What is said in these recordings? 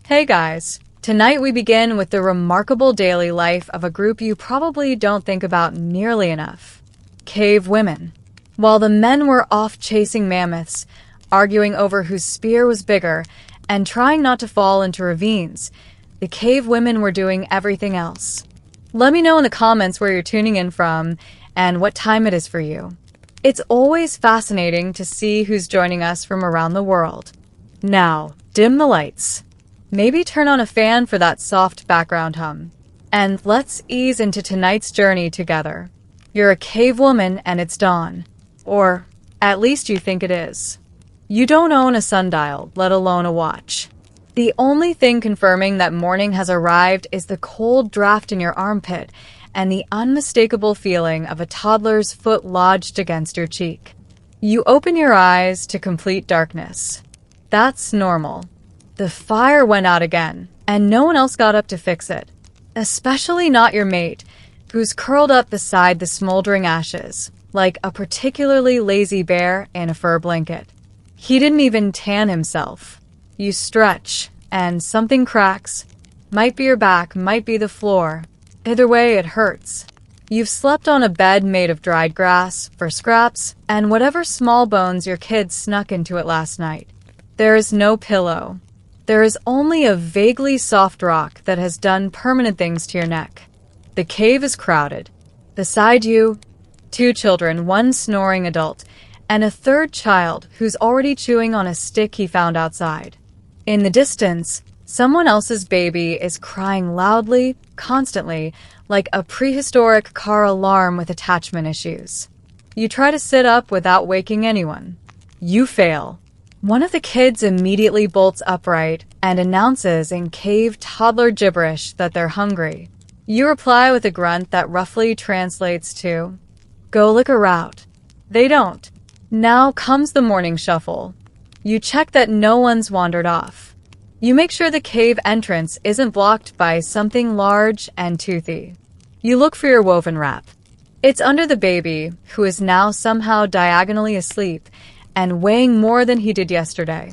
Hey guys! Tonight we begin with the remarkable daily life of a group you probably don't think about nearly enough. Cave women. While the men were off chasing mammoths, arguing over whose spear was bigger, and trying not to fall into ravines, the cave women were doing everything else. Let me know in the comments where you're tuning in from and what time it is for you. It's always fascinating to see who's joining us from around the world. Now, dim the lights. Maybe turn on a fan for that soft background hum. And let's ease into tonight's journey together. You're a cave woman and it's dawn. Or at least you think it is. You don't own a sundial, let alone a watch. The only thing confirming that morning has arrived is the cold draft in your armpit and the unmistakable feeling of a toddler's foot lodged against your cheek. You open your eyes to complete darkness. That's normal. The fire went out again, and no one else got up to fix it. Especially not your mate, who's curled up beside the smoldering ashes, like a particularly lazy bear in a fur blanket. He didn't even tan himself. You stretch, and something cracks. Might be your back, might be the floor. Either way, it hurts. You've slept on a bed made of dried grass, for scraps, and whatever small bones your kids snuck into it last night. There is no pillow. There is only a vaguely soft rock that has done permanent things to your neck. The cave is crowded. Beside you, 2 children, 1 snoring adult, and a 3rd child who's already chewing on a stick he found outside. In the distance, someone else's baby is crying loudly, constantly, like a prehistoric car alarm with attachment issues. You try to sit up without waking anyone. You fail. One of the kids immediately bolts upright and announces in cave toddler gibberish that they're hungry. You reply with a grunt that roughly translates to, "Go lick a route." They don't. Now comes the morning shuffle. You check that no one's wandered off. You make sure the cave entrance isn't blocked by something large and toothy. You look for your woven wrap. It's under the baby, who is now somehow diagonally asleep and weighing more than he did yesterday.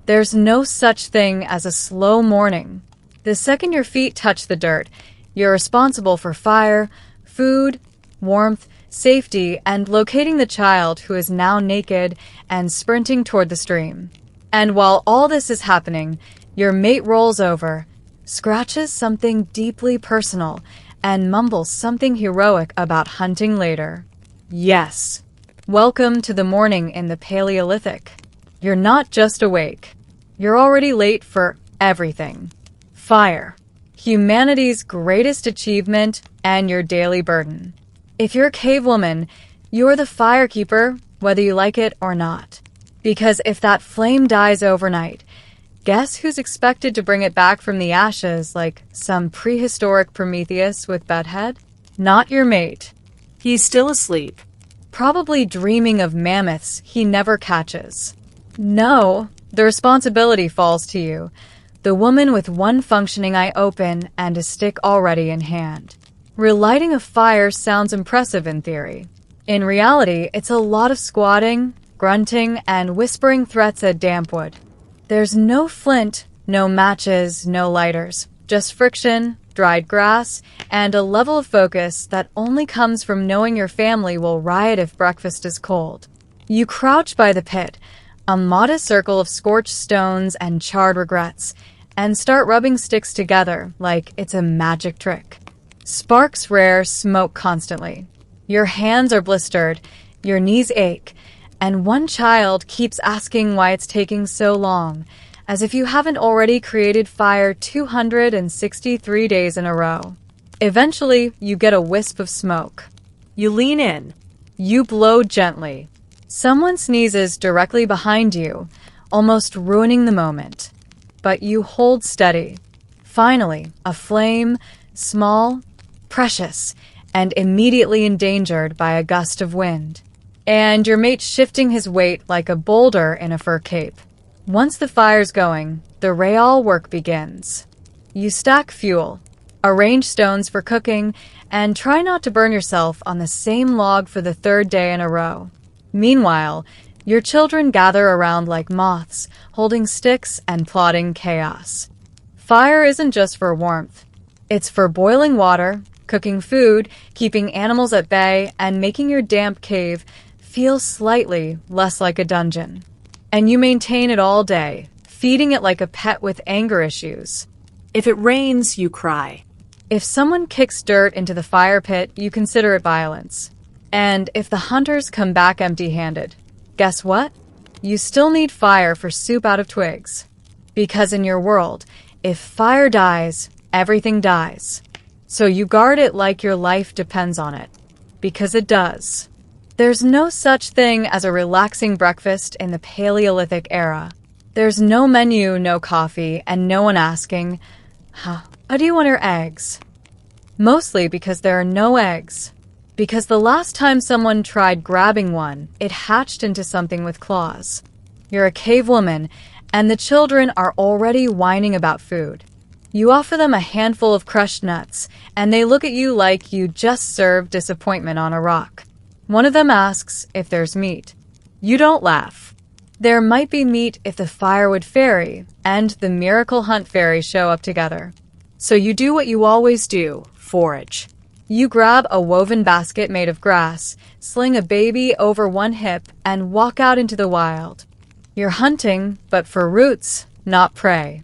There's no such thing as a slow morning. The second your feet touch the dirt, you're responsible for fire, food, warmth, safety, and locating the child who is now naked and sprinting toward the stream. And while all this is happening, your mate rolls over, scratches something deeply personal, and mumbles something heroic about hunting later. Yes. Welcome to the morning in the Paleolithic. You're not just awake. You're already late for everything. Fire. Humanity's greatest achievement and your daily burden. If you're a cave woman, you're the firekeeper, whether you like it or not. Because if that flame dies overnight, guess who's expected to bring it back from the ashes like some prehistoric Prometheus with bedhead? Not your mate. He's still asleep. Probably dreaming of mammoths he never catches. No, the responsibility falls to you, the woman with one functioning eye open and a stick already in hand. Relighting a fire sounds impressive in theory. In reality, it's a lot of squatting, grunting, and whispering threats at damp wood. There's no flint, no matches, no lighters, just friction, dried grass, and a level of focus that only comes from knowing your family will riot if breakfast is cold. You crouch by the pit, a modest circle of scorched stones and charred regrets, and start rubbing sticks together like it's a magic trick. Sparks rare, smoke constantly. Your hands are blistered, your knees ache, and one child keeps asking why it's taking so long, as if you haven't already created fire 263 days in a row. Eventually, you get a wisp of smoke. You lean in. You blow gently. Someone sneezes directly behind you, almost ruining the moment. But you hold steady. Finally, a flame, small, precious, and immediately endangered by a gust of wind. And your mate shifting his weight like a boulder in a fur cape. Once the fire's going, the real work begins. You stack fuel, arrange stones for cooking, and try not to burn yourself on the same log for the 3rd day in a row. Meanwhile, your children gather around like moths, holding sticks and plotting chaos. Fire isn't just for warmth. It's for boiling water, cooking food, keeping animals at bay, and making your damp cave feel slightly less like a dungeon. And you maintain it all day, feeding it like a pet with anger issues. If it rains, you cry. If someone kicks dirt into the fire pit, you consider it violence. And if the hunters come back empty-handed, guess what? You still need fire for soup out of twigs. Because in your world, if fire dies, everything dies. So you guard it like your life depends on it. Because it does. There's no such thing as a relaxing breakfast in the Paleolithic era. There's no menu, no coffee, and no one asking, how do you want your eggs? Mostly because there are no eggs. Because the last time someone tried grabbing one, it hatched into something with claws. You're a cave woman, and the children are already whining about food. You offer them a handful of crushed nuts, and they look at you like you just served disappointment on a rock. One of them asks if there's meat. You don't laugh. There might be meat if the firewood fairy and the miracle hunt fairy show up together. So you do what you always do, forage. You grab a woven basket made of grass, sling a baby over one hip, and walk out into the wild. You're hunting, but for roots, not prey.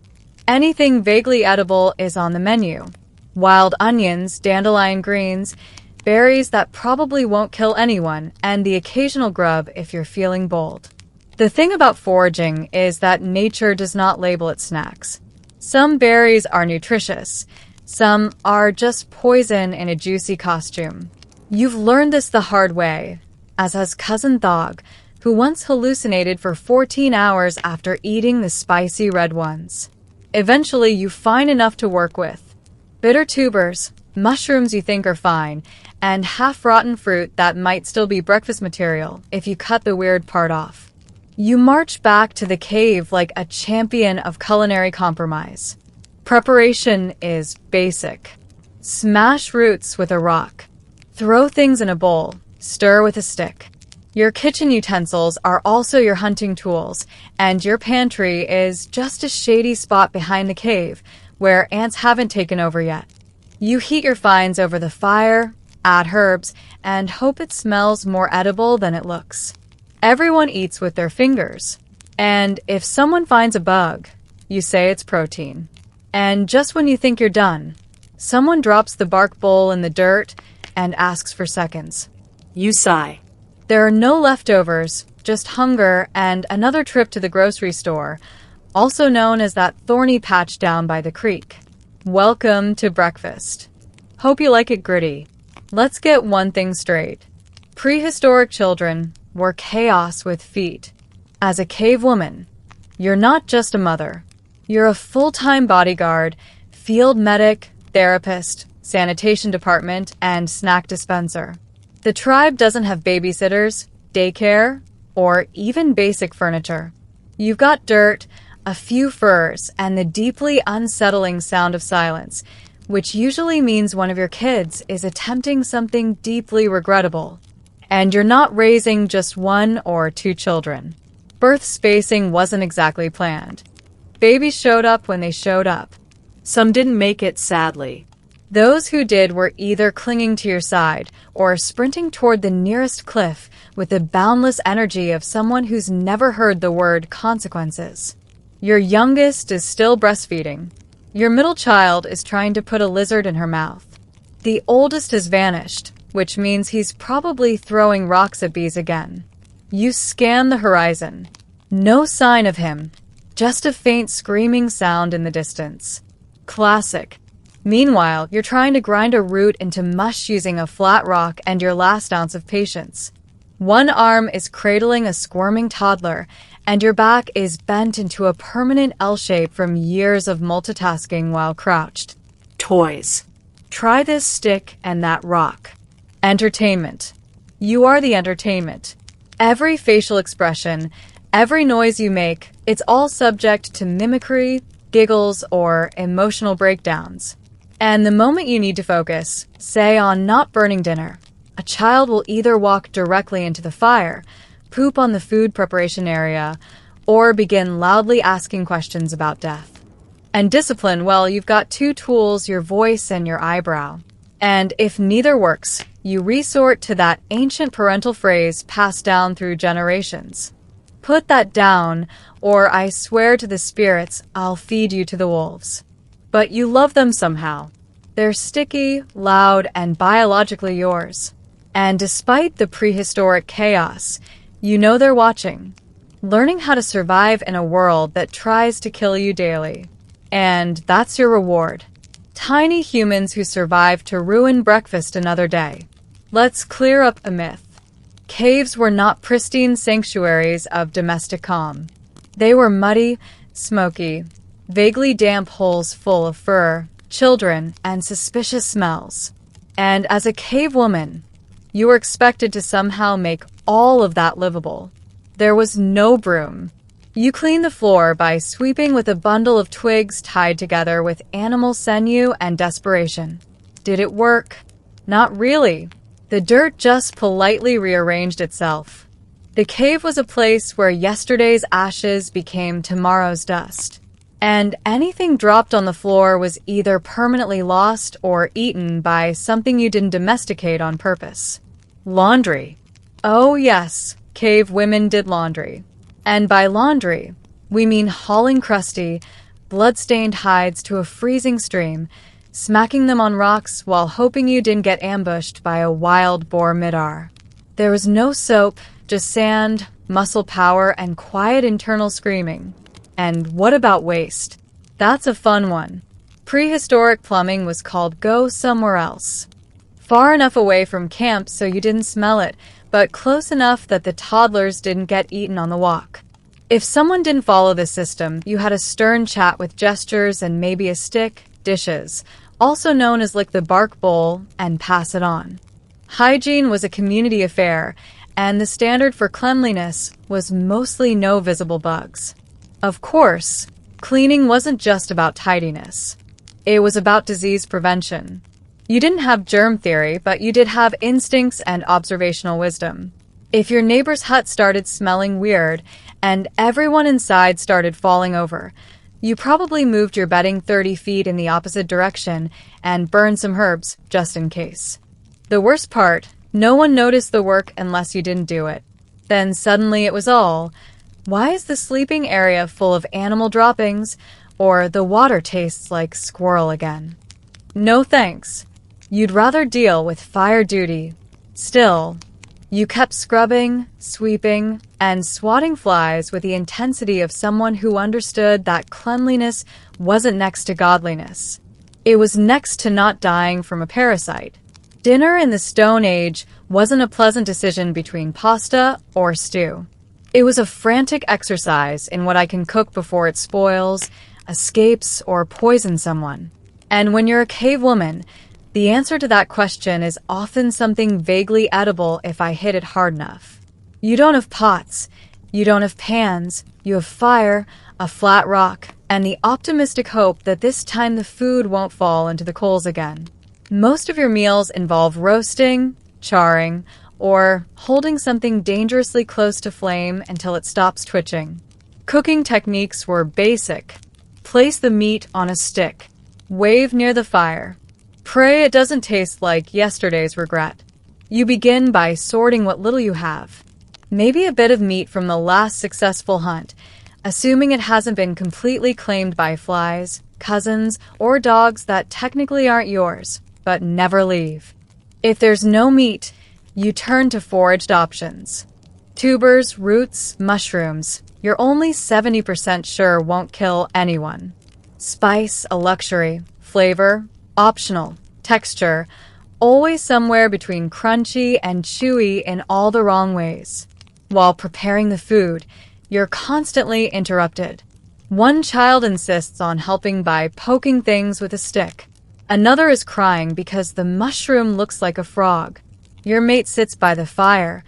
Anything vaguely edible is on the menu. Wild onions, dandelion greens, berries that probably won't kill anyone, and the occasional grub if you're feeling bold. The thing about foraging is that nature does not label its snacks. Some berries are nutritious. Some are just poison in a juicy costume. You've learned this the hard way, as has Cousin Thog, who once hallucinated for 14 hours after eating the spicy red ones. Eventually, you find enough to work with. Bitter tubers, mushrooms you think are fine, and half-rotten fruit that might still be breakfast material if you cut the weird part off. You march back to the cave like a champion of culinary compromise. Preparation is basic. Smash roots with a rock. Throw things in a bowl. Stir with a stick. Your kitchen utensils are also your hunting tools, and your pantry is just a shady spot behind the cave where ants haven't taken over yet. You heat your finds over the fire, add herbs, and hope it smells more edible than it looks. Everyone eats with their fingers. And if someone finds a bug, you say it's protein. And just when you think you're done, someone drops the bark bowl in the dirt and asks for seconds. You sigh. There are no leftovers, just hunger and another trip to the grocery store, also known as that thorny patch down by the creek. Welcome to breakfast. Hope you like it gritty. Let's get one thing straight. Prehistoric children were chaos with feet. As a cave woman, you're not just a mother. You're a full-time bodyguard, field medic, therapist, sanitation department, and snack dispenser. The tribe doesn't have babysitters, daycare, or even basic furniture. You've got dirt, a few furs, and the deeply unsettling sound of silence, which usually means one of your kids is attempting something deeply regrettable. And you're not raising just one or two children. Birth spacing wasn't exactly planned. Babies showed up when they showed up. Some didn't make it, sadly. Those who did were either clinging to your side or sprinting toward the nearest cliff with the boundless energy of someone who's never heard the word consequences. Your youngest is still breastfeeding. Your middle child is trying to put a lizard in her mouth. The oldest has vanished, which means he's probably throwing rocks at bees again. You scan the horizon. No sign of him, just a faint screaming sound in the distance. Classic. Meanwhile, you're trying to grind a root into mush using a flat rock and your last ounce of patience. One arm is cradling a squirming toddler, and your back is bent into a permanent L shape from years of multitasking while crouched. Toys. Try this stick and that rock. Entertainment. You are the entertainment. Every facial expression, every noise you make, it's all subject to mimicry, giggles, or emotional breakdowns. And the moment you need to focus, say on not burning dinner, a child will either walk directly into the fire, poop on the food preparation area, or begin loudly asking questions about death. And discipline, well, you've got two tools, your voice and your eyebrow. And if neither works, you resort to that ancient parental phrase passed down through generations. Put that down, or I swear to the spirits, I'll feed you to the wolves. But you love them somehow. They're sticky, loud, and biologically yours. And despite the prehistoric chaos, you know they're watching, learning how to survive in a world that tries to kill you daily. And that's your reward. Tiny humans who survive to ruin breakfast another day. Let's clear up a myth. Caves were not pristine sanctuaries of domestic calm. They were muddy, smoky, vaguely damp holes full of fur, children, and suspicious smells. And as a cave woman, you were expected to somehow make all of that livable. There was no broom. You cleaned the floor by sweeping with a bundle of twigs tied together with animal sinew and desperation. Did it work? Not really. The dirt just politely rearranged itself. The cave was a place where yesterday's ashes became tomorrow's dust. And anything dropped on the floor was either permanently lost or eaten by something you didn't domesticate on purpose. Laundry. Oh yes, cave women did laundry. And by laundry, we mean hauling crusty, blood-stained hides to a freezing stream, smacking them on rocks while hoping you didn't get ambushed by a wild boar midar. There was no soap, just sand, muscle power, and quiet internal screaming. And what about waste? That's a fun one. Prehistoric plumbing was called go somewhere else. Far enough away from camp so you didn't smell it, but close enough that the toddlers didn't get eaten on the walk. If someone didn't follow the system, you had a stern chat with gestures and maybe a stick, dishes, also known as lick the bark bowl, and pass it on. Hygiene was a community affair, and the standard for cleanliness was mostly no visible bugs. Of course, cleaning wasn't just about tidiness. It was about disease prevention. You didn't have germ theory, but you did have instincts and observational wisdom. If your neighbor's hut started smelling weird and everyone inside started falling over, you probably moved your bedding 30 feet in the opposite direction and burned some herbs just in case. The worst part, no one noticed the work unless you didn't do it. Then suddenly it was all, why is the sleeping area full of animal droppings, or the water tastes like squirrel again? No thanks. You'd rather deal with fire duty. Still, you kept scrubbing, sweeping, and swatting flies with the intensity of someone who understood that cleanliness wasn't next to godliness. It was next to not dying from a parasite. Dinner in the Stone Age wasn't a pleasant decision between pasta or stew. It was a frantic exercise in what I can cook before it spoils, escapes, or poisons someone. And when you're a cave woman, the answer to that question is often something vaguely edible if I hit it hard enough. You don't have pots, you don't have pans, you have fire, a flat rock, and the optimistic hope that this time the food won't fall into the coals again. Most of your meals involve roasting, charring, or holding something dangerously close to flame until it stops twitching. Cooking techniques were basic. Place the meat on a stick. Wave near the fire. Pray it doesn't taste like yesterday's regret. You begin by sorting what little you have. Maybe a bit of meat from the last successful hunt, assuming it hasn't been completely claimed by flies, cousins, or dogs that technically aren't yours, but never leave. If there's no meat, you turn to foraged options. Tubers, roots, mushrooms. You're only 70% sure won't kill anyone. Spice, a luxury. Flavor, optional. Texture, always somewhere between crunchy and chewy in all the wrong ways. While preparing the food, you're constantly interrupted. One child insists on helping by poking things with a stick. Another is crying because the mushroom looks like a frog. Your mate sits by the fire,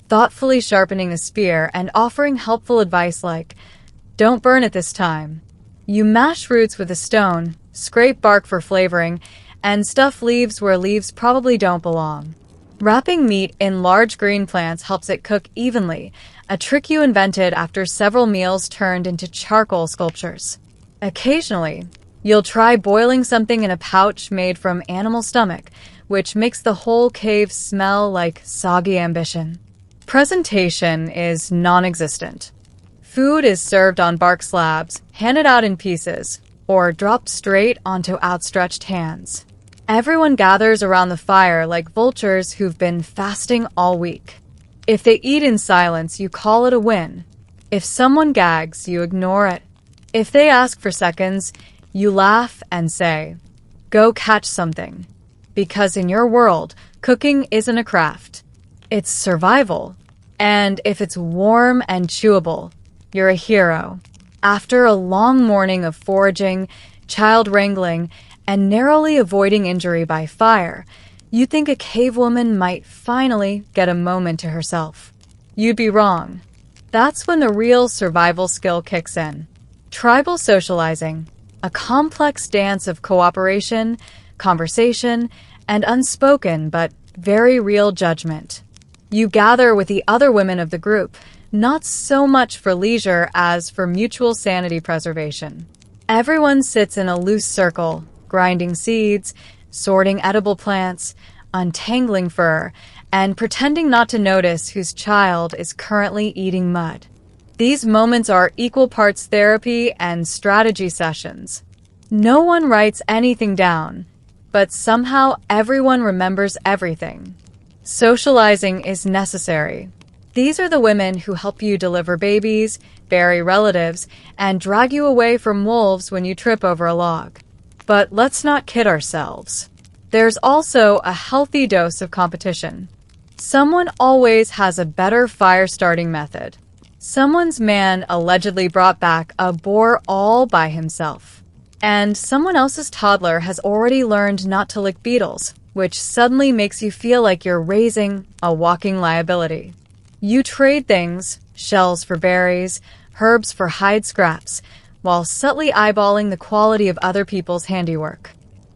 thoughtfully sharpening a spear and offering helpful advice like, "Don't burn it this time." You mash roots with a stone, scrape bark for flavoring, and stuff leaves where leaves probably don't belong. Wrapping meat in large green plants helps it cook evenly, a trick you invented after several meals turned into charcoal sculptures. Occasionally, you'll try boiling something in a pouch made from animal stomach, which makes the whole cave smell like soggy ambition. Presentation is non-existent. Food is served on bark slabs, handed out in pieces, or dropped straight onto outstretched hands. Everyone gathers around the fire like vultures who've been fasting all week. If they eat in silence, you call it a win. If someone gags, you ignore it. If they ask for seconds, you laugh and say, "Go catch something." Because in your world, cooking isn't a craft. It's survival. And if it's warm and chewable, you're a hero. After a long morning of foraging, child wrangling, and narrowly avoiding injury by fire, you think a cave woman might finally get a moment to herself. You'd be wrong. That's when the real survival skill kicks in. Tribal socializing, a complex dance of cooperation, conversation, and unspoken but very real judgment. You gather with the other women of the group, not so much for leisure as for mutual sanity preservation. Everyone sits in a loose circle, grinding seeds, sorting edible plants, untangling fur, and pretending not to notice whose child is currently eating mud. These moments are equal parts therapy and strategy sessions. No one writes anything down, but somehow everyone remembers everything. Socializing is necessary. These are the women who help you deliver babies, bury relatives, and drag you away from wolves when you trip over a log. But let's not kid ourselves. There's also a healthy dose of competition. Someone always has a better fire-starting method. Someone's man allegedly brought back a boar all by himself. And someone else's toddler has already learned not to lick beetles, which suddenly makes you feel like you're raising a walking liability. You trade things, shells for berries, herbs for hide scraps, while subtly eyeballing the quality of other people's handiwork.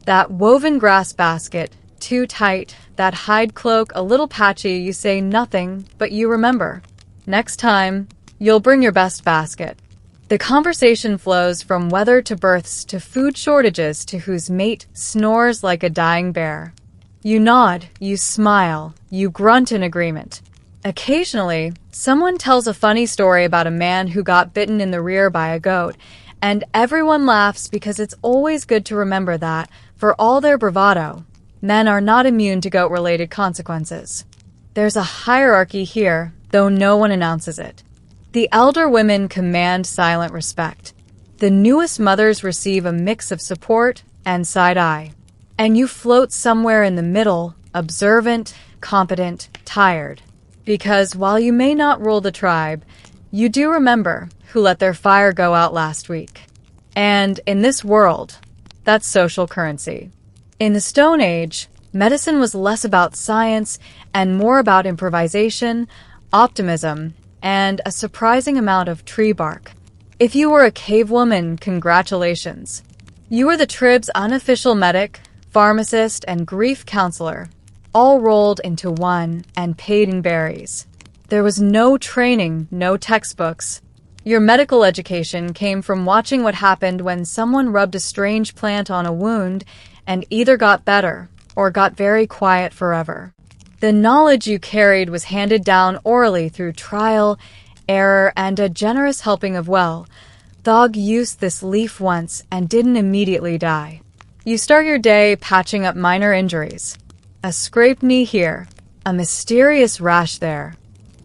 That woven grass basket, too tight, that hide cloak a little patchy, you say nothing, but you remember. Next time, you'll bring your best basket. The conversation flows from weather to births to food shortages to whose mate snores like a dying bear. You nod, you smile, you grunt in agreement. Occasionally, someone tells a funny story about a man who got bitten in the rear by a goat, and everyone laughs because it's always good to remember that, for all their bravado, men are not immune to goat-related consequences. There's a hierarchy here, though no one announces it. The elder women command silent respect. The newest mothers receive a mix of support and side-eye. And you float somewhere in the middle, observant, competent, tired. Because while you may not rule the tribe, you do remember who let their fire go out last week. And in this world, that's social currency. In the Stone Age, medicine was less about science and more about improvisation, optimism, and a surprising amount of tree bark. If you were a cave woman, congratulations. You were the tribe's unofficial medic, pharmacist, and grief counselor, all rolled into one and paid in berries. There was no training, no textbooks. Your medical education came from watching what happened when someone rubbed a strange plant on a wound and either got better or got very quiet forever. The knowledge you carried was handed down orally through trial, error, and a generous helping of Thog used this leaf once and didn't immediately die. You start your day patching up minor injuries. A scraped knee here, a mysterious rash there.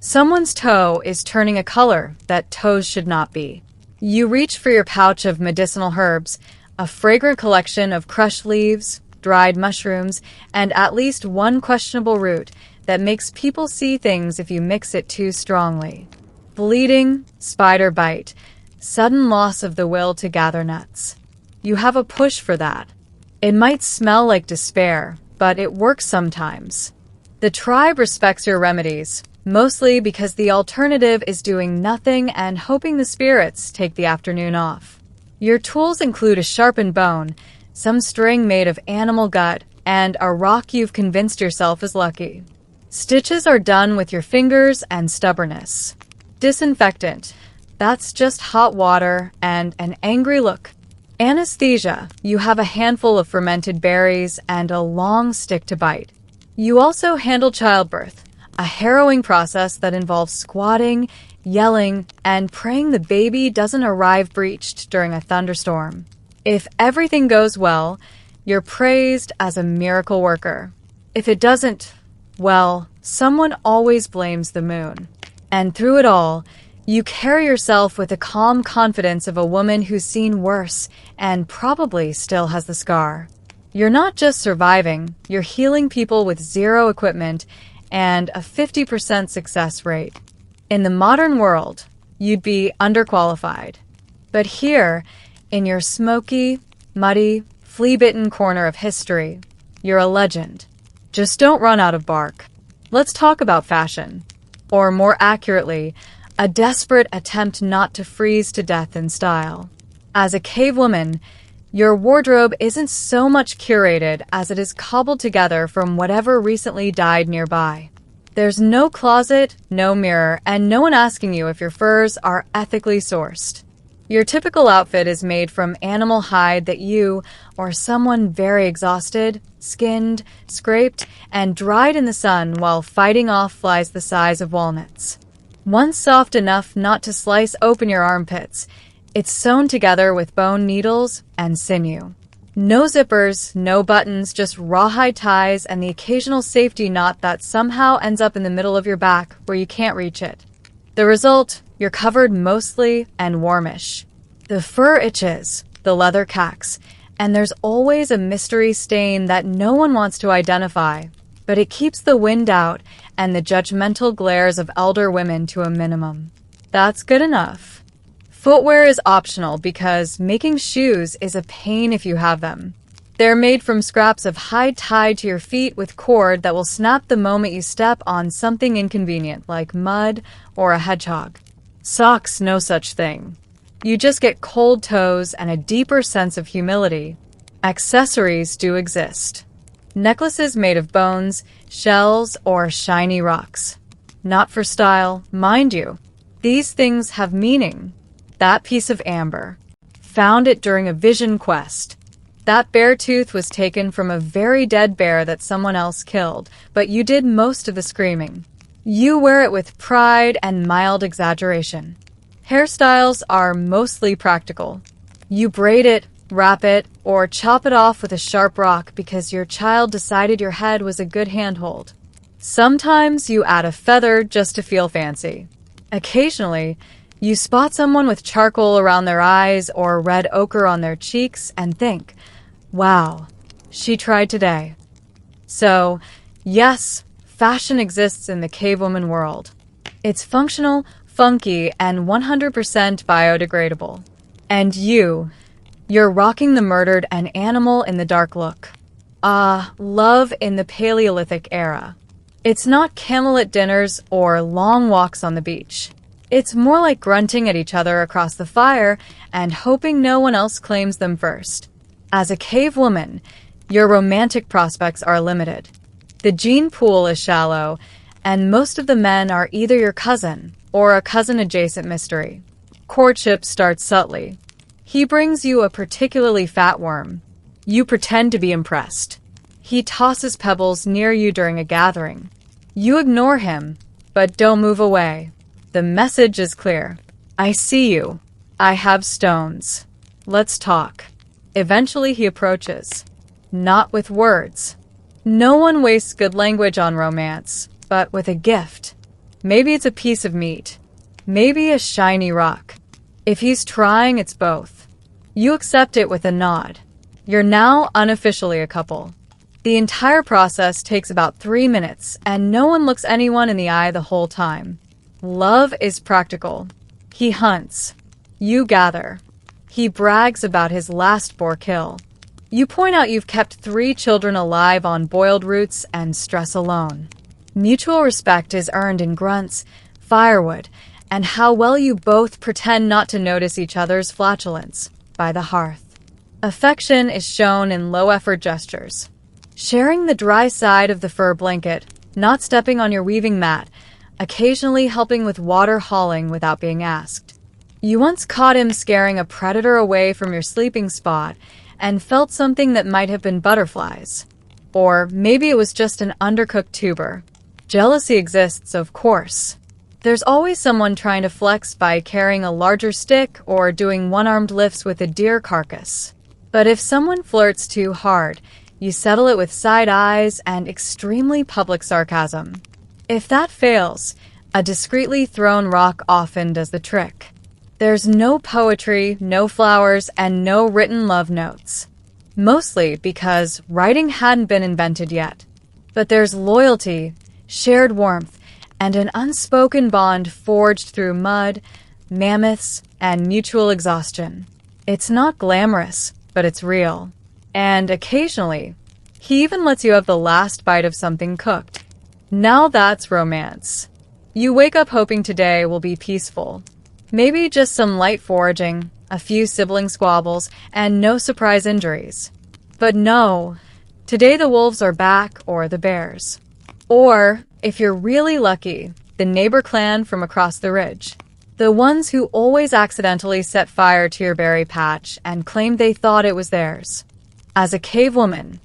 Someone's toe is turning a color that toes should not be. You reach for your pouch of medicinal herbs, a fragrant collection of crushed leaves, dried mushrooms, and at least one questionable root that makes people see things if you mix it too strongly. Bleeding, spider bite, sudden loss of the will to gather nuts. You have a push for that. It might smell like despair, but it works sometimes. The tribe respects your remedies, mostly because the alternative is doing nothing and hoping the spirits take the afternoon off. Your tools include a sharpened bone, some string made of animal gut, and a rock you've convinced yourself is lucky. Stitches are done with your fingers and stubbornness. Disinfectant, that's just hot water and an angry look. Anesthesia. You have a handful of fermented berries and a long stick to bite. You also handle childbirth, a harrowing process that involves squatting, yelling, and praying the baby doesn't arrive breached during a thunderstorm. If everything goes well, you're praised as a miracle worker. If it doesn't, well, someone always blames the moon. And through it all, you carry yourself with the calm confidence of a woman who's seen worse and probably still has the scar. You're not just surviving, you're healing people with zero equipment and a 50% success rate. In the modern world, you'd be underqualified. But here, in your smoky, muddy, flea-bitten corner of history, you're a legend. Just don't run out of bark. Let's talk about fashion. Or more accurately, a desperate attempt not to freeze to death in style. As a cave woman, your wardrobe isn't so much curated as it is cobbled together from whatever recently died nearby. There's no closet, no mirror, and no one asking you if your furs are ethically sourced. Your typical outfit is made from animal hide that you, or someone very exhausted, skinned, scraped, and dried in the sun while fighting off flies the size of walnuts. Once soft enough not to slice open your armpits, it's sewn together with bone needles and sinew. No zippers, no buttons, just rawhide ties and the occasional safety knot that somehow ends up in the middle of your back where you can't reach it. The result, you're covered mostly and warmish. The fur itches, the leather cacks, and there's always a mystery stain that no one wants to identify, but it keeps the wind out and the judgmental glares of elder women to a minimum. That's good enough. Footwear is optional because making shoes is a pain if you have them. They're made from scraps of hide tied to your feet with cord that will snap the moment you step on something inconvenient like mud or a hedgehog. Socks, no such thing. You just get cold toes and a deeper sense of humility. Accessories do exist. Necklaces made of bones, shells, or shiny rocks. Not for style, mind you. These things have meaning. That piece of amber. Found it during a vision quest. That bear tooth was taken from a very dead bear that someone else killed, but you did most of the screaming. You wear it with pride and mild exaggeration. Hairstyles are mostly practical. You braid it, wrap it, or chop it off with a sharp rock because your child decided your head was a good handhold. Sometimes you add a feather just to feel fancy. Occasionally, you spot someone with charcoal around their eyes or red ochre on their cheeks and think, wow, she tried today. So, yes, fashion exists in the cavewoman world. It's functional, funky, and 100% biodegradable. And you're rocking the murdered and animal in the dark look. Love in the Paleolithic era. It's not candlelit dinners or long walks on the beach. It's more like grunting at each other across the fire and hoping no one else claims them first. As a cave woman, your romantic prospects are limited. The gene pool is shallow, and most of the men are either your cousin or a cousin-adjacent mystery. Courtship starts subtly. He brings you a particularly fat worm. You pretend to be impressed. He tosses pebbles near you during a gathering. You ignore him, but don't move away. The message is clear. I see you. I have stones. Let's talk. Eventually he approaches. Not with words. No one wastes good language on romance, but with a gift. Maybe it's a piece of meat. Maybe a shiny rock. If he's trying, it's both. You accept it with a nod. You're now unofficially a couple. The entire process takes about 3 minutes, and no one looks anyone in the eye the whole time. Love is practical. He hunts. You gather. He brags about his last boar kill. You point out you've kept 3 children alive on boiled roots and stress alone. Mutual respect is earned in grunts, firewood, and how well you both pretend not to notice each other's flatulence by the hearth. Affection is shown in low-effort gestures. Sharing the dry side of the fur blanket, not stepping on your weaving mat, occasionally helping with water hauling without being asked. You once caught him scaring a predator away from your sleeping spot and felt something that might have been butterflies. Or maybe it was just an undercooked tuber. Jealousy exists, of course. There's always someone trying to flex by carrying a larger stick or doing one-armed lifts with a deer carcass. But if someone flirts too hard, you settle it with side eyes and extremely public sarcasm. If that fails, a discreetly thrown rock often does the trick. There's no poetry, no flowers, and no written love notes. Mostly because writing hadn't been invented yet. But there's loyalty, shared warmth, and an unspoken bond forged through mud, mammoths, and mutual exhaustion. It's not glamorous, but it's real. And occasionally, he even lets you have the last bite of something cooked. Now that's romance. You wake up hoping today will be peaceful. Maybe just some light foraging, a few sibling squabbles, and no surprise injuries. But no, today the wolves are back, or the bears. Or, if you're really lucky, the neighbor clan from across the ridge. The ones who always accidentally set fire to your berry patch and claimed they thought it was theirs. As a cave woman,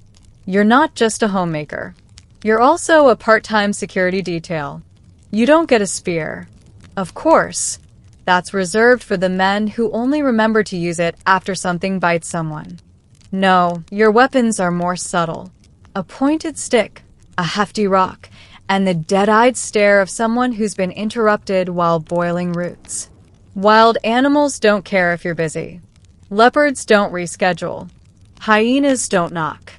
you're not just a homemaker. You're also a part-time security detail. You don't get a spear. Of course, that's reserved for the men who only remember to use it after something bites someone. No, your weapons are more subtle. A pointed stick, a hefty rock, and the dead-eyed stare of someone who's been interrupted while boiling roots. Wild animals don't care if you're busy. Leopards don't reschedule. Hyenas don't knock.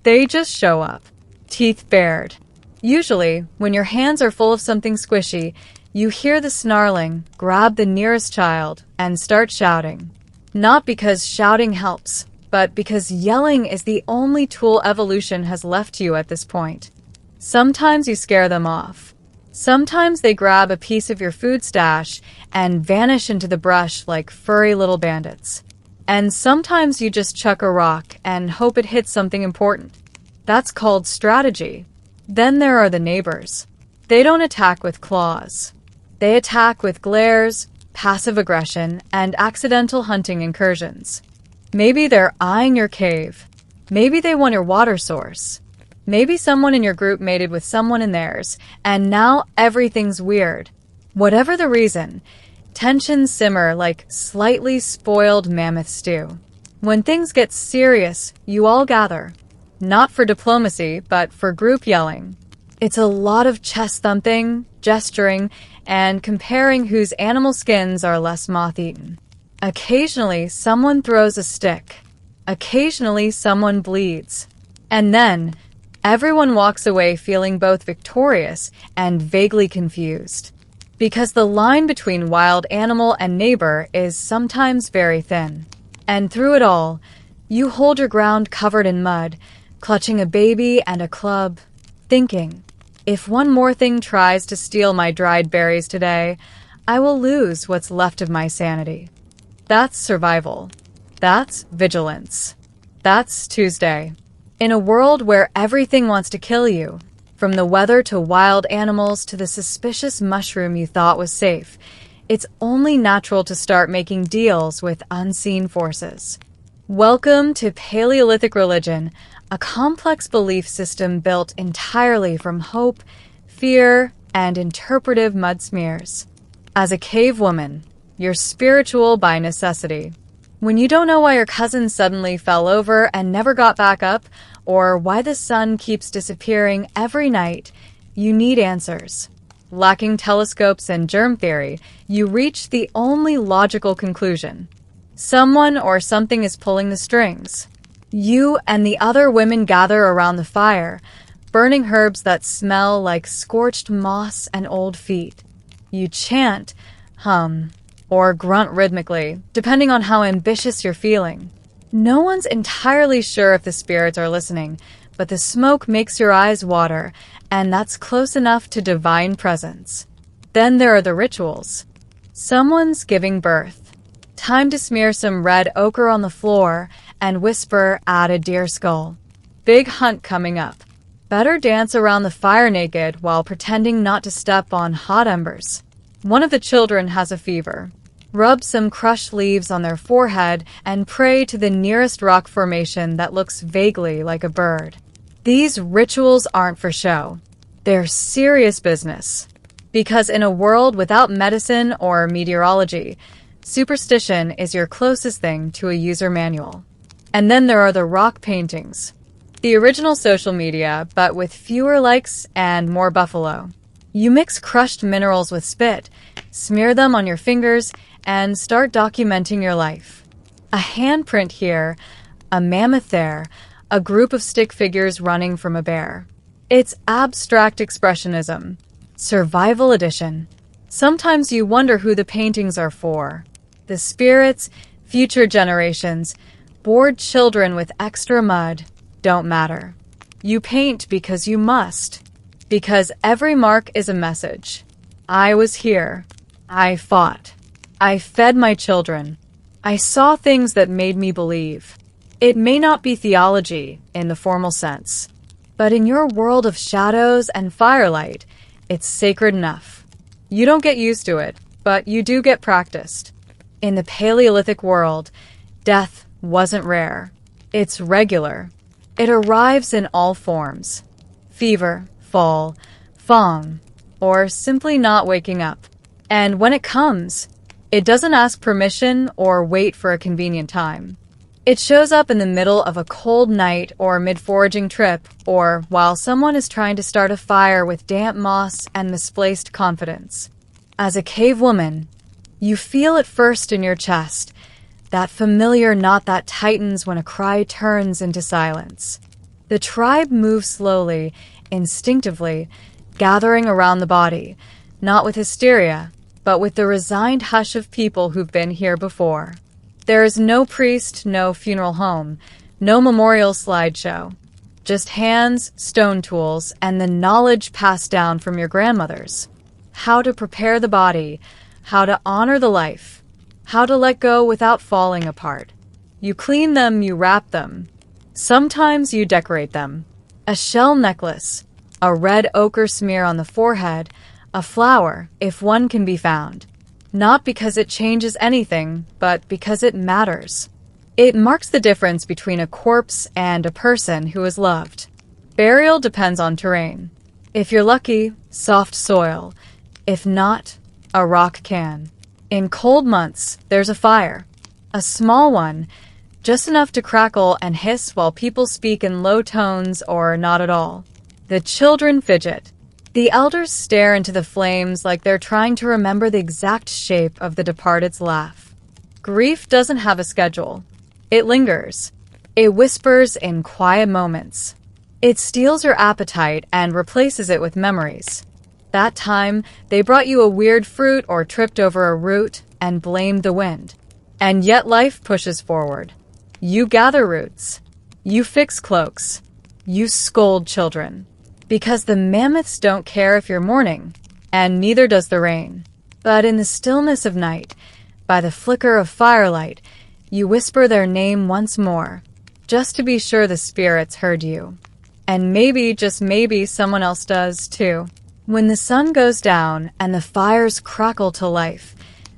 They just show up, teeth bared. Usually, when your hands are full of something squishy, you hear the snarling, grab the nearest child, and start shouting. Not because shouting helps, but because yelling is the only tool evolution has left you at this point. Sometimes you scare them off. Sometimes they grab a piece of your food stash and vanish into the brush like furry little bandits. And sometimes you just chuck a rock and hope it hits something important. That's called strategy. Then there are the neighbors. They don't attack with claws. They attack with glares, passive aggression, and accidental hunting incursions. Maybe they're eyeing your cave. Maybe they want your water source. Maybe someone in your group mated with someone in theirs, and now everything's weird. Whatever the reason, tensions simmer like slightly spoiled mammoth stew. When things get serious, you all gather. Not for diplomacy, but for group yelling. It's a lot of chest thumping, gesturing, and comparing whose animal skins are less moth-eaten. Occasionally, someone throws a stick. Occasionally, someone bleeds. And then, everyone walks away feeling both victorious and vaguely confused. Because the line between wild animal and neighbor is sometimes very thin. And through it all, you hold your ground covered in mud, clutching a baby and a club, thinking, if one more thing tries to steal my dried berries today, I will lose what's left of my sanity. That's survival. That's vigilance. That's Tuesday. In a world where everything wants to kill you, from the weather to wild animals to the suspicious mushroom you thought was safe, it's only natural to start making deals with unseen forces. Welcome to Paleolithic religion, a complex belief system built entirely from hope, fear, and interpretive mud smears. As a cave woman, you're spiritual by necessity. When you don't know why your cousin suddenly fell over and never got back up, or why the sun keeps disappearing every night, you need answers. Lacking telescopes and germ theory, you reach the only logical conclusion. Someone or something is pulling the strings. You and the other women gather around the fire, burning herbs that smell like scorched moss and old feet. You chant, hum, or grunt rhythmically, depending on how ambitious you're feeling. No one's entirely sure if the spirits are listening, but the smoke makes your eyes water, and that's close enough to divine presence. Then there are the rituals. Someone's giving birth. Time to smear some red ochre on the floor and whisper, add a deer skull. Big hunt coming up. Better dance around the fire naked while pretending not to step on hot embers. One of the children has a fever. Rub some crushed leaves on their forehead and pray to the nearest rock formation that looks vaguely like a bird. These rituals aren't for show. They're serious business. Because in a world without medicine or meteorology, superstition is your closest thing to a user manual. And then there are the rock paintings. The original social media, but with fewer likes and more buffalo. You mix crushed minerals with spit, smear them on your fingers, and start documenting your life. A handprint here, a mammoth there, a group of stick figures running from a bear. It's abstract expressionism. Survival edition. Sometimes you wonder who the paintings are for. The spirits, future generations, bored children with extra mud don't matter. You paint because you must. Because every mark is a message. I was here. I fought. I fed my children. I saw things that made me believe. It may not be theology in the formal sense, but in your world of shadows and firelight, it's sacred enough. You don't get used to it, but you do get practiced. In the Paleolithic world, death wasn't rare. It's regular. It arrives in all forms. Fever, fall, fong, or simply not waking up. And when it comes, it doesn't ask permission or wait for a convenient time. It shows up in the middle of a cold night or mid-foraging trip, or while someone is trying to start a fire with damp moss and misplaced confidence. As a cave woman, you feel it first in your chest, that familiar knot that tightens when a cry turns into silence. The tribe moves slowly, instinctively, gathering around the body, not with hysteria, but with the resigned hush of people who've been here before. There is no priest, no funeral home, no memorial slideshow. Just hands, stone tools, and the knowledge passed down from your grandmothers. How to prepare the body, how to honor the life, how to let go without falling apart. You clean them, you wrap them. Sometimes you decorate them. A shell necklace, a red ochre smear on the forehead, a flower, if one can be found. Not because it changes anything, but because it matters. It marks the difference between a corpse and a person who is loved. Burial depends on terrain. If you're lucky, soft soil. If not, a rock can. In cold months, there's a fire. A small one, just enough to crackle and hiss while people speak in low tones or not at all. The children fidget. The elders stare into the flames like they're trying to remember the exact shape of the departed's laugh. Grief doesn't have a schedule. It lingers. It whispers in quiet moments. It steals your appetite and replaces it with memories. That time, they brought you a weird fruit or tripped over a root and blamed the wind. And yet life pushes forward. You gather roots. You fix cloaks. You scold children. Because the mammoths don't care if you're mourning, and neither does the rain. But in the stillness of night, by the flicker of firelight, you whisper their name once more, just to be sure the spirits heard you. And maybe, just maybe, someone else does too. When the sun goes down and the fires crackle to life,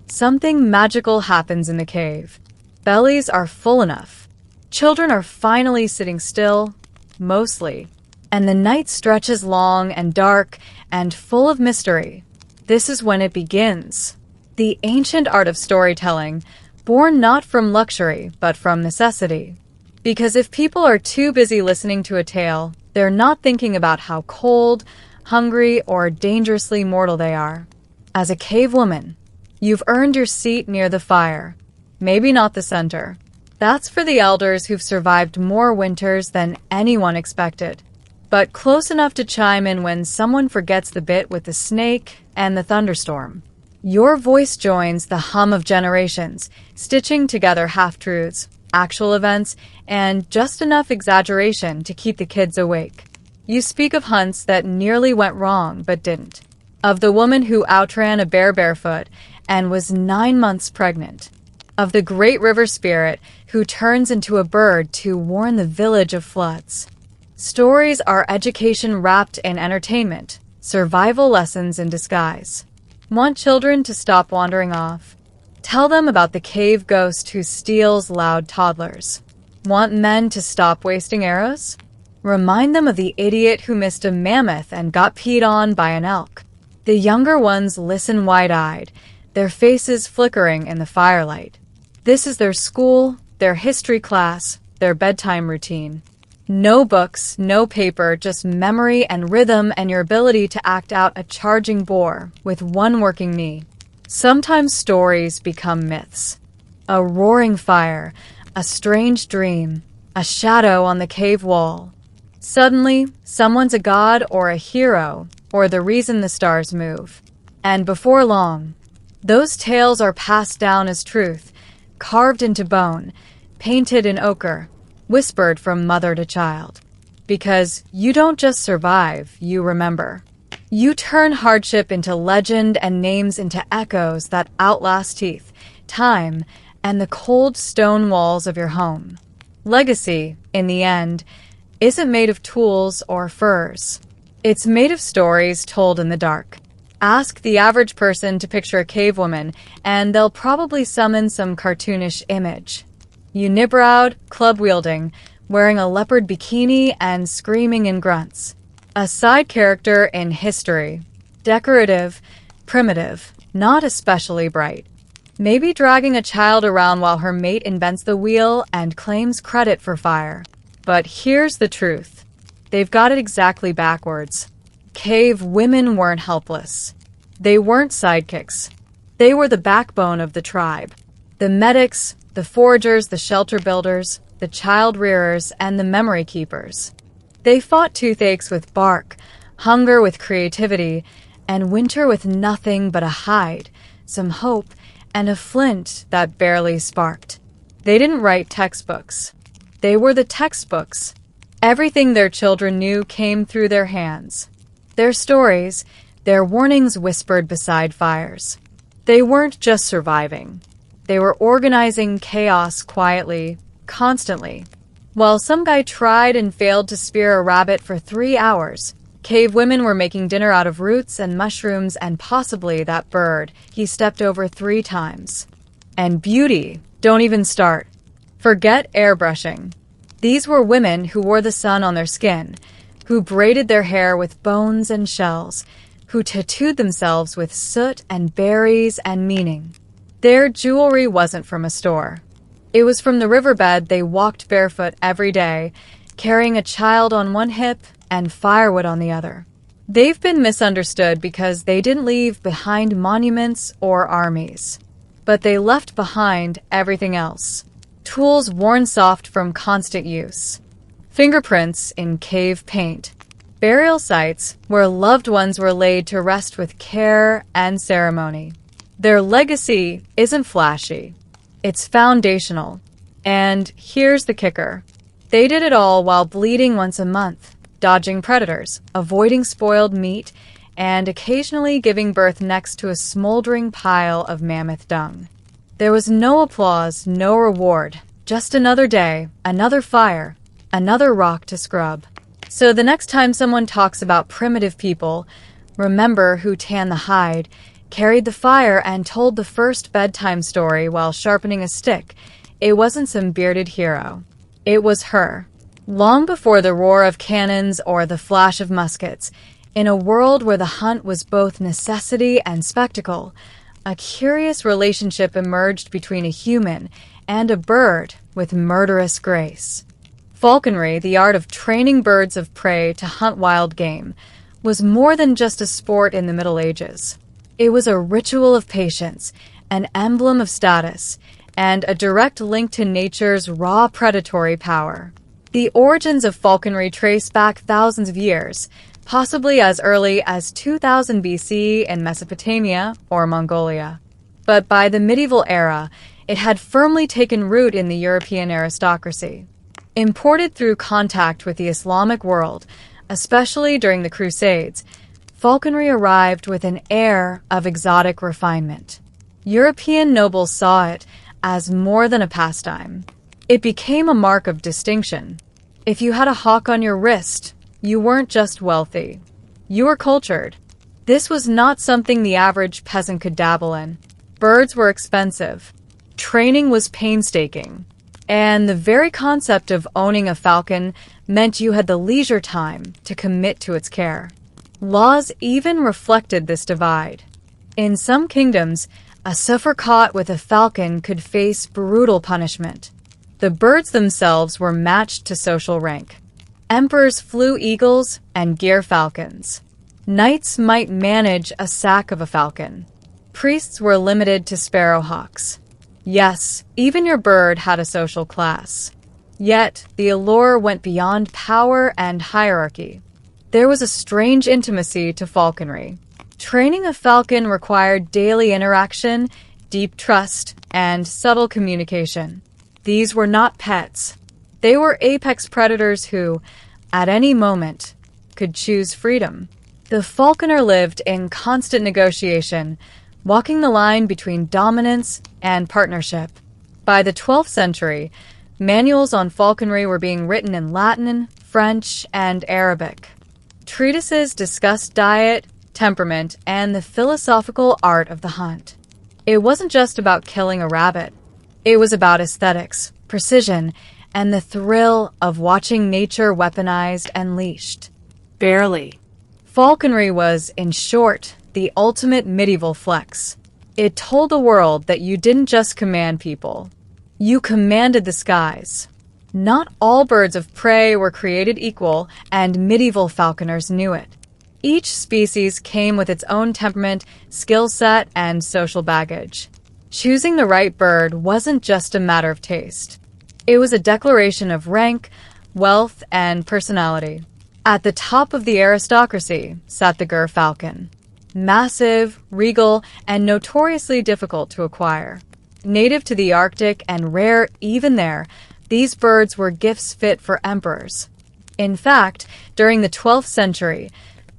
something magical happens in the cave. Bellies are full enough. Children are finally sitting still, mostly. And the night stretches long and dark and full of mystery. This is when it begins. The ancient art of storytelling, born not from luxury, but from necessity. Because if people are too busy listening to a tale, they're not thinking about how cold, hungry, or dangerously mortal they are. As a cave woman, you've earned your seat near the fire. Maybe not the center. That's for the elders who've survived more winters than anyone expected. But close enough to chime in when someone forgets the bit with the snake and the thunderstorm. Your voice joins the hum of generations, stitching together half-truths, actual events, and just enough exaggeration to keep the kids awake. You speak of hunts that nearly went wrong but didn't. Of the woman who outran a bear barefoot and was 9 months pregnant. Of the great river spirit who turns into a bird to warn the village of floods. Stories are education wrapped in entertainment, survival lessons in disguise. Want children to stop wandering off? Tell them about the cave ghost who steals loud toddlers. Want men to stop wasting arrows? Remind them of the idiot who missed a mammoth and got peed on by an elk. The younger ones listen wide-eyed, their faces flickering in the firelight. This is their school, their history class, their bedtime routine. No books, no paper, just memory and rhythm and your ability to act out a charging boar with one working knee. Sometimes stories become myths. A roaring fire, a strange dream, a shadow on the cave wall. Suddenly, someone's a god or a hero, or the reason the stars move. And before long, those tales are passed down as truth, carved into bone, painted in ochre, whispered from mother to child. Because you don't just survive, you remember. You turn hardship into legend and names into echoes that outlast teeth, time, and the cold stone walls of your home. Legacy, in the end, isn't made of tools or furs. It's made of stories told in the dark. Ask the average person to picture a cave woman, and they'll probably summon some cartoonish image. Unibrowed, club-wielding, wearing a leopard bikini and screaming in grunts. A side character in history. Decorative, primitive, not especially bright. Maybe dragging a child around while her mate invents the wheel and claims credit for fire. But here's the truth. They've got it exactly backwards. Cave women weren't helpless. They weren't sidekicks. They were the backbone of the tribe. The medics, the foragers, the shelter builders, the child rearers, and the memory keepers. They fought toothaches with bark, hunger with creativity, and winter with nothing but a hide, some hope, and a flint that barely sparked. They didn't write textbooks. They were the textbooks. Everything their children knew came through their hands. Their stories, their warnings whispered beside fires. They weren't just surviving. They were organizing chaos quietly, constantly. While some guy tried and failed to spear a rabbit for 3 hours, cave women were making dinner out of roots and mushrooms and possibly that bird he stepped over 3 times. And beauty, don't even start. Forget airbrushing. These were women who wore the sun on their skin, who braided their hair with bones and shells, who tattooed themselves with soot and berries and meaning. Their jewelry wasn't from a store. It was from the riverbed they walked barefoot every day, carrying a child on one hip and firewood on the other. They've been misunderstood because they didn't leave behind monuments or armies. But they left behind everything else. Tools worn soft from constant use. Fingerprints in cave paint. Burial sites where loved ones were laid to rest with care and ceremony. Their legacy isn't flashy. It's foundational. And here's the kicker. They did it all while bleeding once a month, dodging predators, avoiding spoiled meat, and occasionally giving birth next to a smoldering pile of mammoth dung. There was no applause, no reward, just another day, another fire, another rock to scrub. So the next time someone talks about primitive people, remember who tanned the hide, carried the fire, and told the first bedtime story while sharpening a stick. It wasn't some bearded hero. It was her. Long before the roar of cannons or the flash of muskets, in a world where the hunt was both necessity and spectacle, a curious relationship emerged between a human and a bird with murderous grace. Falconry, the art of training birds of prey to hunt wild game, was more than just a sport in the Middle Ages. It was a ritual of patience, an emblem of status, and a direct link to nature's raw predatory power. The origins of falconry trace back thousands of years, possibly as early as 2000 BC in Mesopotamia or Mongolia. But by the medieval era, it had firmly taken root in the European aristocracy. Imported through contact with the Islamic world, especially during the Crusades, falconry arrived with an air of exotic refinement. European nobles saw it as more than a pastime. It became a mark of distinction. If you had a hawk on your wrist, you weren't just wealthy. You were cultured. This was not something the average peasant could dabble in. Birds were expensive. Training was painstaking. And the very concept of owning a falcon meant you had the leisure time to commit to its care. Laws even reflected this divide. In some kingdoms, a sufferer caught with a falcon could face brutal punishment. The birds themselves were matched to social rank. Emperors flew eagles and gyr falcons. Knights might manage a sack of a falcon. Priests were limited to sparrowhawks. Yes, even your bird had a social class. Yet, the allure went beyond power and hierarchy. There was a strange intimacy to falconry. Training a falcon required daily interaction, deep trust, and subtle communication. These were not pets. They were apex predators who, at any moment, could choose freedom. The falconer lived in constant negotiation, walking the line between dominance and partnership. By the 12th century, manuals on falconry were being written in Latin, French, and Arabic. Treatises discussed diet, temperament, and the philosophical art of the hunt. It wasn't just about killing a rabbit. It was about aesthetics, precision, and the thrill of watching nature weaponized and leashed. Barely. Falconry was, in short, the ultimate medieval flex. It told the world that you didn't just command people. You commanded the skies. Not all birds of prey were created equal, and medieval falconers knew it. Each species came with its own temperament, skill set, and social baggage. Choosing the right bird wasn't just a matter of taste. It was a declaration of rank, wealth, and personality. At the top of the aristocracy sat the gyr falcon. Massive, regal, and notoriously difficult to acquire. Native to the Arctic and rare even there, these birds were gifts fit for emperors. In fact, during the 12th century,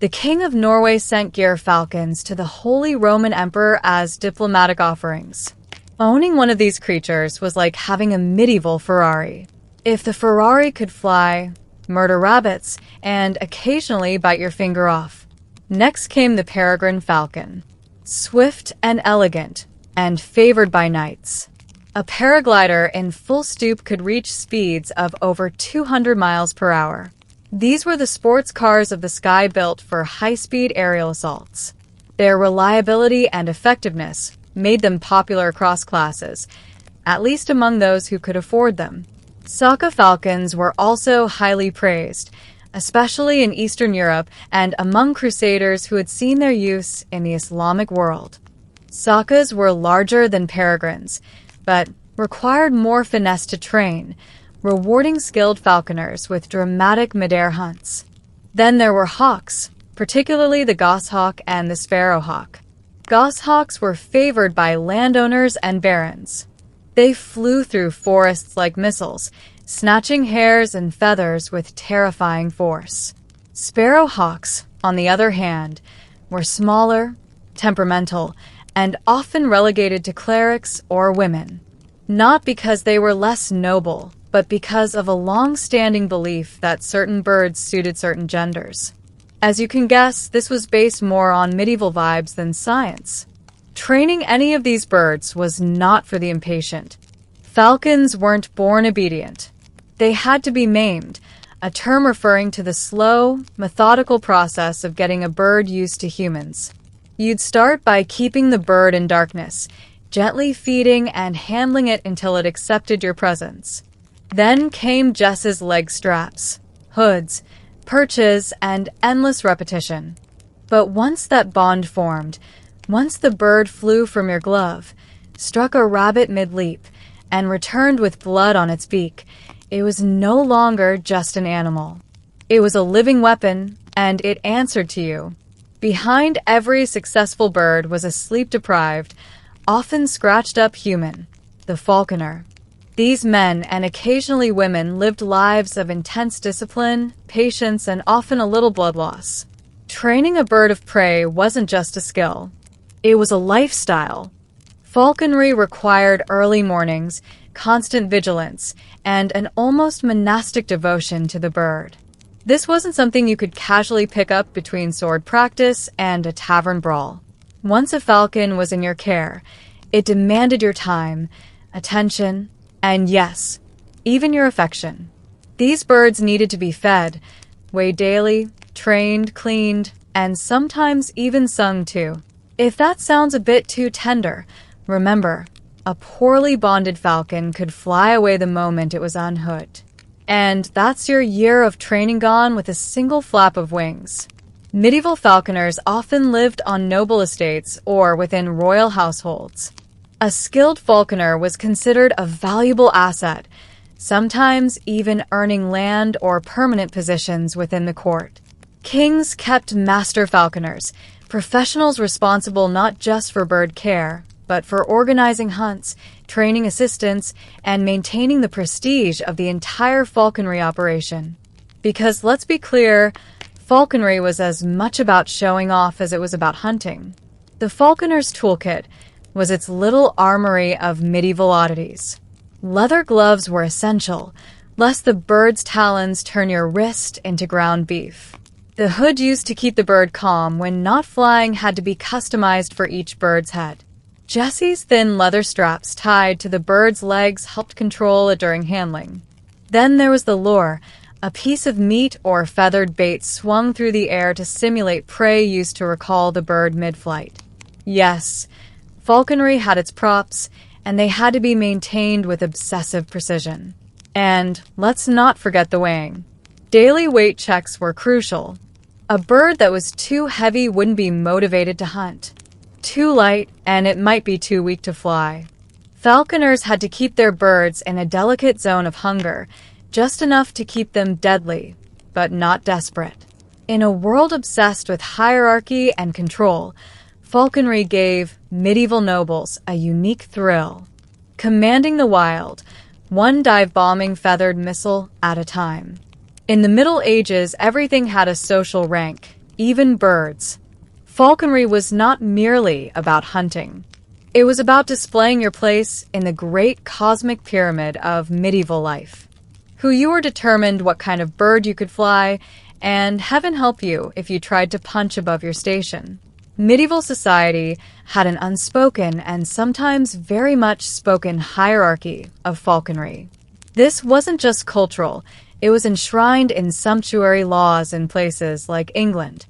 the King of Norway sent gyr falcons to the Holy Roman Emperor as diplomatic offerings. Owning one of these creatures was like having a medieval Ferrari. If the Ferrari could fly, murder rabbits, and occasionally bite your finger off. Next came the peregrine falcon. Swift and elegant, and favored by knights. A paraglider in full stoop could reach speeds of over 200 miles per hour. These were the sports cars of the sky built for high-speed aerial assaults. Their reliability and effectiveness made them popular across classes, at least among those who could afford them. Saka falcons were also highly praised, especially in Eastern Europe and among crusaders who had seen their use in the Islamic world. Sakas were larger than peregrines, but required more finesse to train, rewarding skilled falconers with dramatic mid-air hunts. Then there were hawks, particularly the goshawk and the sparrowhawk. Goshawks were favored by landowners and barons. They flew through forests like missiles, snatching hairs and feathers with terrifying force. Sparrowhawks, on the other hand, were smaller, temperamental, and often relegated to clerics or women. Not because they were less noble, but because of a long-standing belief that certain birds suited certain genders. As you can guess, this was based more on medieval vibes than science. Training any of these birds was not for the impatient. Falcons weren't born obedient. They had to be maimed, a term referring to the slow, methodical process of getting a bird used to humans. You'd start by keeping the bird in darkness, gently feeding and handling it until it accepted your presence. Then came Jess's leg straps, hoods, perches, and endless repetition. But once that bond formed, once the bird flew from your glove, struck a rabbit mid-leap, and returned with blood on its beak, it was no longer just an animal. It was a living weapon, and it answered to you. Behind every successful bird was a sleep-deprived, often scratched-up human, the falconer. These men, and occasionally women, lived lives of intense discipline, patience, and often a little blood loss. Training a bird of prey wasn't just a skill. It was a lifestyle. Falconry required early mornings, constant vigilance, and an almost monastic devotion to the bird. This wasn't something you could casually pick up between sword practice and a tavern brawl. Once a falcon was in your care, It demanded your time, attention, and yes, even your affection. These birds needed to be fed, weighed daily, trained, cleaned, and sometimes even sung to. If that sounds a bit too tender, remember, a poorly bonded falcon could fly away the moment it was unhooked. And that's your year of training gone with a single flap of wings. Medieval falconers often lived on noble estates or within royal households. A skilled falconer was considered a valuable asset, sometimes even earning land or permanent positions within the court. Kings kept master falconers, professionals responsible not just for bird care, but for organizing hunts, training assistants, and maintaining the prestige of the entire falconry operation. Because let's be clear, falconry was as much about showing off as it was about hunting. The falconer's toolkit was its little armory of medieval oddities. Leather gloves were essential, lest the bird's talons turn your wrist into ground beef. The hood used to keep the bird calm when not flying had to be customized for each bird's head. Jesse's thin leather straps tied to the bird's legs helped control it during handling. Then there was the lure, a piece of meat or feathered bait swung through the air to simulate prey used to recall the bird mid-flight. Yes, falconry had its props, and they had to be maintained with obsessive precision. And let's not forget the weighing. Daily weight checks were crucial. A bird that was too heavy wouldn't be motivated to hunt. Too light, and it might be too weak to fly. Falconers had to keep their birds in a delicate zone of hunger, just enough to keep them deadly, but not desperate. In a world obsessed with hierarchy and control, falconry gave medieval nobles a unique thrill. Commanding the wild, one dive-bombing feathered missile at a time. In the Middle Ages, everything had a social rank, even birds. Falconry was not merely about hunting. It was about displaying your place in the great cosmic pyramid of medieval life. Who you were determined what kind of bird you could fly, and heaven help you if you tried to punch above your station. Medieval society had an unspoken and sometimes very much spoken hierarchy of falconry. This wasn't just cultural, it was enshrined in sumptuary laws in places like England.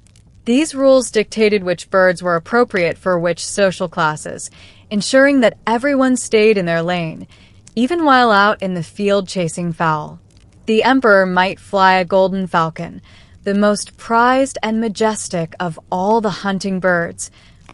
These rules dictated which birds were appropriate for which social classes, ensuring that everyone stayed in their lane, even while out in the field chasing fowl. The emperor might fly a golden falcon, the most prized and majestic of all the hunting birds,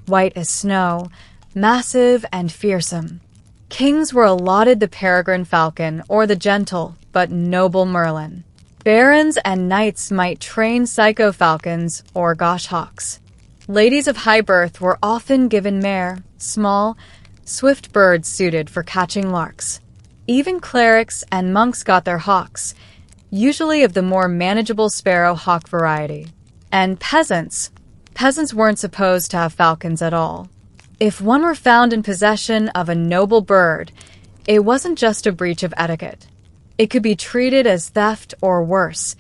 white as snow, massive and fearsome. Kings were allotted the peregrine falcon or the gentle but noble merlin. Barons and knights might train psycho falcons or goshawks. Ladies of high birth were often given mare, small, swift birds suited for catching larks. Even clerics and monks got their hawks, usually of the more manageable sparrow-hawk variety. And peasants weren't supposed to have falcons at all. If one were found in possession of a noble bird, it wasn't just a breach of etiquette. It could be treated as theft or worse,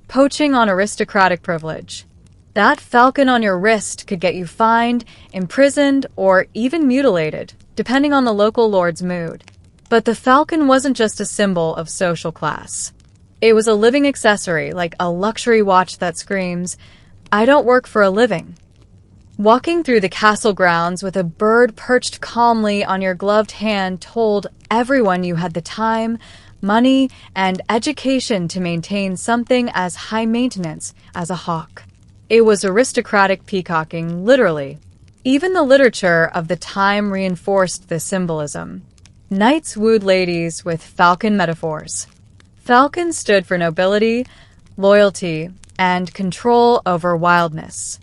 poaching on aristocratic privilege. That falcon on your wrist could get you fined, imprisoned, or even mutilated, depending on the local lord's mood. But the falcon wasn't just a symbol of social class. It was a living accessory, like a luxury watch that screams, "I don't work for a living." Walking through the castle grounds with a bird perched calmly on your gloved hand told everyone you had the time, money, and education to maintain something as high maintenance as a hawk. It was aristocratic peacocking, literally. Even the literature of the time reinforced this symbolism. Knights wooed ladies with falcon metaphors. Falcons stood for nobility, loyalty, and control over wildness.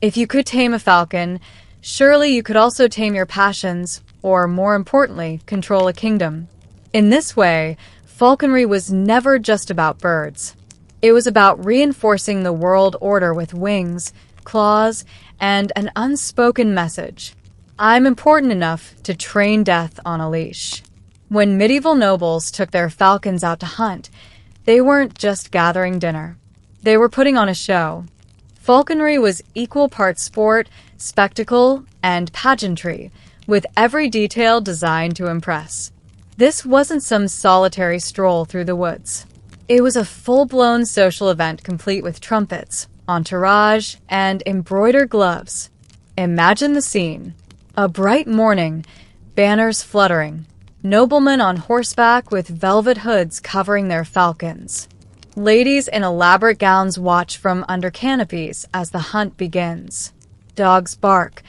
If you could tame a falcon, surely you could also tame your passions, or more importantly, control a kingdom. In this way, falconry was never just about birds. It was about reinforcing the world order with wings, claws, and an unspoken message. I'm important enough to train death on a leash. When medieval nobles took their falcons out to hunt, they weren't just gathering dinner. They were putting on a show. Falconry was equal parts sport, spectacle, and pageantry, with every detail designed to impress. This wasn't some solitary stroll through the woods. It was a full-blown social event complete with trumpets, entourage, and embroidered gloves. Imagine the scene. A bright morning, banners fluttering, noblemen on horseback with velvet hoods covering their falcons. Ladies in elaborate gowns watch from under canopies as the hunt begins. Dogs bark,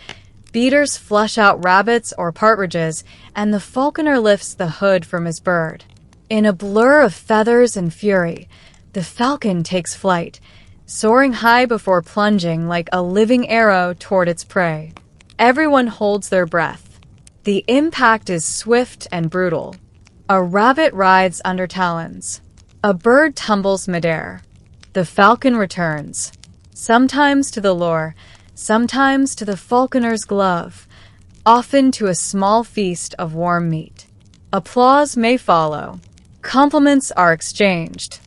beaters flush out rabbits or partridges, and the falconer lifts the hood from his bird. In a blur of feathers and fury, the falcon takes flight, soaring high before plunging like a living arrow toward its prey. Everyone holds their breath. The impact is swift and brutal. A rabbit writhes under talons. A bird tumbles midair. The falcon returns, sometimes to the lure, sometimes to the falconer's glove, often to a small feast of warm meat. Applause may follow. Compliments are exchanged.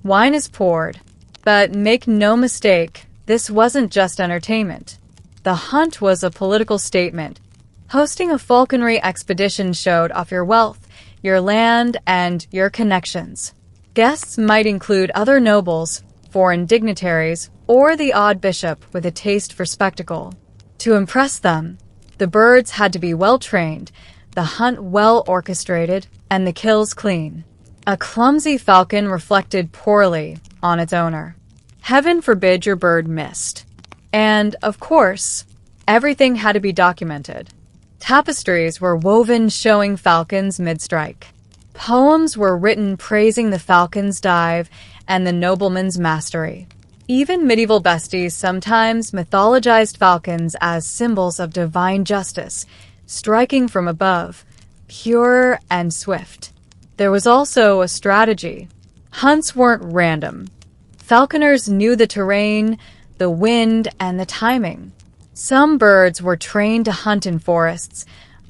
Wine is poured. But make no mistake, this wasn't just entertainment. The hunt was a political statement. Hosting a falconry expedition showed off your wealth, your land, and your connections. Guests might include other nobles, foreign dignitaries, or the odd bishop with a taste for spectacle. To impress them, the birds had to be well-trained, the hunt well-orchestrated, and the kills clean. A clumsy falcon reflected poorly on its owner. Heaven forbid your bird missed. And, of course, everything had to be documented. Tapestries were woven showing falcons mid-strike. Poems were written praising the falcon's dive and the nobleman's mastery. Even medieval besties sometimes mythologized falcons as symbols of divine justice, striking from above, pure and swift. There was also a strategy. Hunts weren't random. Falconers knew the terrain, the wind, and the timing. Some birds were trained to hunt in forests,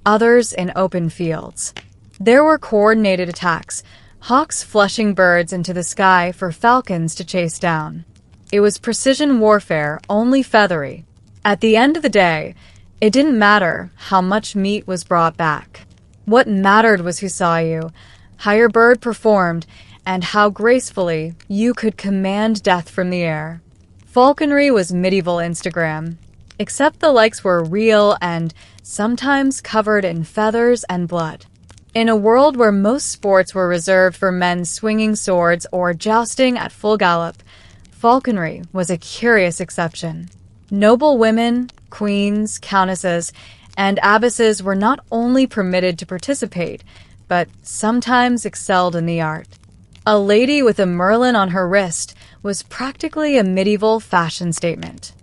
others in open fields. There were coordinated attacks, hawks flushing birds into the sky for falcons to chase down. It was precision warfare, only feathery. At the end of the day, it didn't matter how much meat was brought back. What mattered was who saw you, how your bird performed, and how gracefully you could command death from the air. Falconry was medieval Instagram, except the likes were real and sometimes covered in feathers and blood. In a world where most sports were reserved for men swinging swords or jousting at full gallop, falconry was a curious exception. Noble women, queens, countesses, and abbesses were not only permitted to participate, but sometimes excelled in the art. A lady with a merlin on her wrist was practically a medieval fashion statement.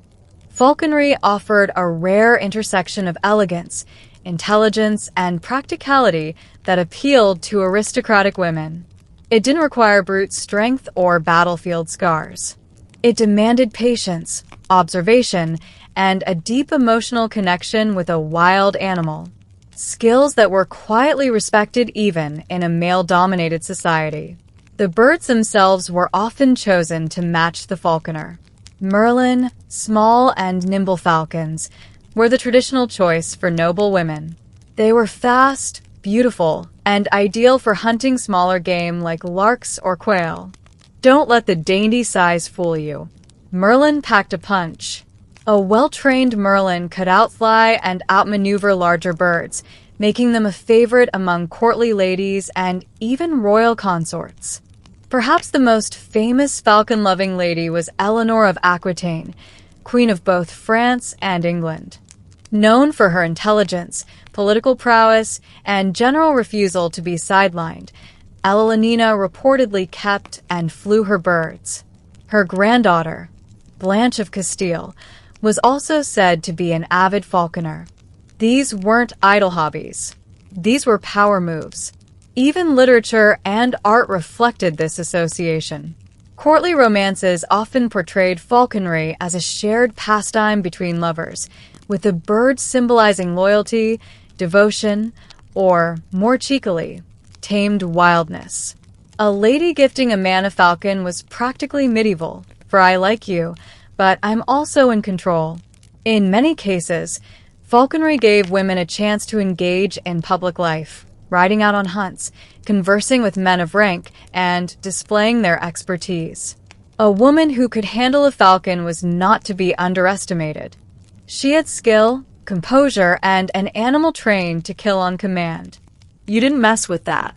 Falconry offered a rare intersection of elegance, intelligence, and practicality that appealed to aristocratic women. It didn't require brute strength or battlefield scars. It demanded patience, observation, and a deep emotional connection with a wild animal. Skills that were quietly respected even in a male-dominated society. The birds themselves were often chosen to match the falconer. Merlin, small and nimble falcons, were the traditional choice for noble women. They were fast, beautiful, and ideal for hunting smaller game like larks or quail. Don't let the dainty size fool you. Merlin packed a punch. A well-trained merlin could outfly and outmaneuver larger birds, making them a favorite among courtly ladies and even royal consorts. Perhaps the most famous falcon-loving lady was Eleanor of Aquitaine, queen of both France and England. Known for her intelligence, political prowess, and general refusal to be sidelined, Elenina reportedly kept and flew her birds. Her granddaughter, Blanche of Castile, was also said to be an avid falconer. These weren't idle hobbies. These were power moves. Even literature and art reflected this association. Courtly romances often portrayed falconry as a shared pastime between lovers, with the bird symbolizing loyalty, devotion, or, more cheekily, tamed wildness. A lady gifting a man a falcon was practically medieval, for I like you, but I'm also in control. In many cases, Falconry gave women a chance to engage in public life, riding out on hunts, conversing with men of rank, and displaying their expertise. A woman who could handle a falcon was not to be underestimated. She had skill, composure, and an animal trained to kill on command. You didn't mess with that.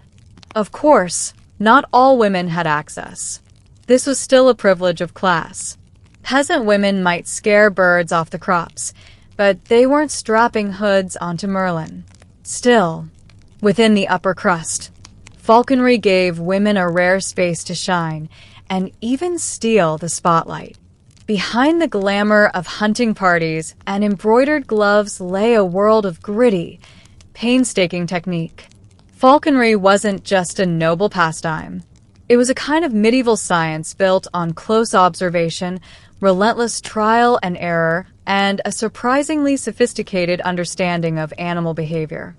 Of course, not all women had access. This was still a privilege of class. Peasant women might scare birds off the crops, but they weren't strapping hoods onto Merlin. Still, within the upper crust, falconry gave women a rare space to shine and even steal the spotlight. Behind the glamour of hunting parties and embroidered gloves lay a world of gritty, painstaking technique. Falconry wasn't just a noble pastime. It was a kind of medieval science built on close observation, relentless trial and error, and a surprisingly sophisticated understanding of animal behavior.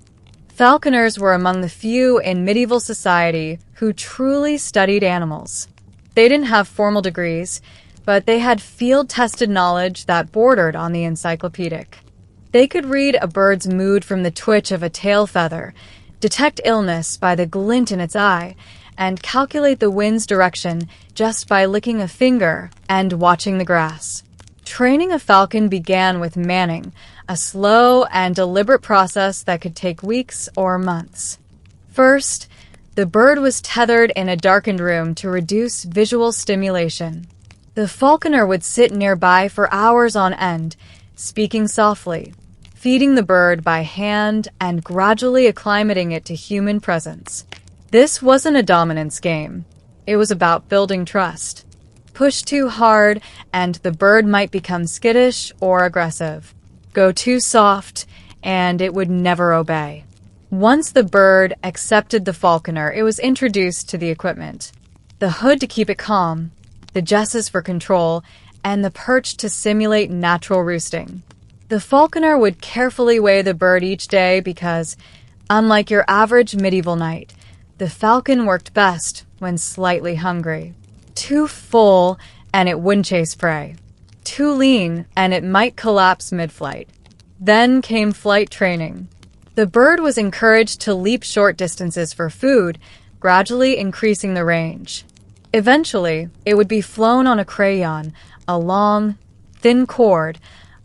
Falconers were among the few in medieval society who truly studied animals. They didn't have formal degrees, but they had field-tested knowledge that bordered on the encyclopedic. They could read a bird's mood from the twitch of a tail feather, detect illness by the glint in its eye, and calculate the wind's direction just by licking a finger and watching the grass. Training a falcon began with manning, a slow and deliberate process that could take weeks or months. First, the bird was tethered in a darkened room to reduce visual stimulation. The falconer would sit nearby for hours on end, speaking softly, feeding the bird by hand and gradually acclimating it to human presence. This wasn't a dominance game. It was about building trust. Push too hard, and the bird might become skittish or aggressive. Go too soft, and it would never obey. Once the bird accepted the falconer, it was introduced to the equipment. The hood to keep it calm, the jesses for control, and the perch to simulate natural roosting. The falconer would carefully weigh the bird each day because, unlike your average medieval knight, the falcon worked best when slightly hungry. Too full, and it wouldn't chase prey. Too lean, and it might collapse mid-flight. Then came flight training. The bird was encouraged to leap short distances for food, gradually increasing the range. Eventually, it would be flown on a crayon, a long, thin cord,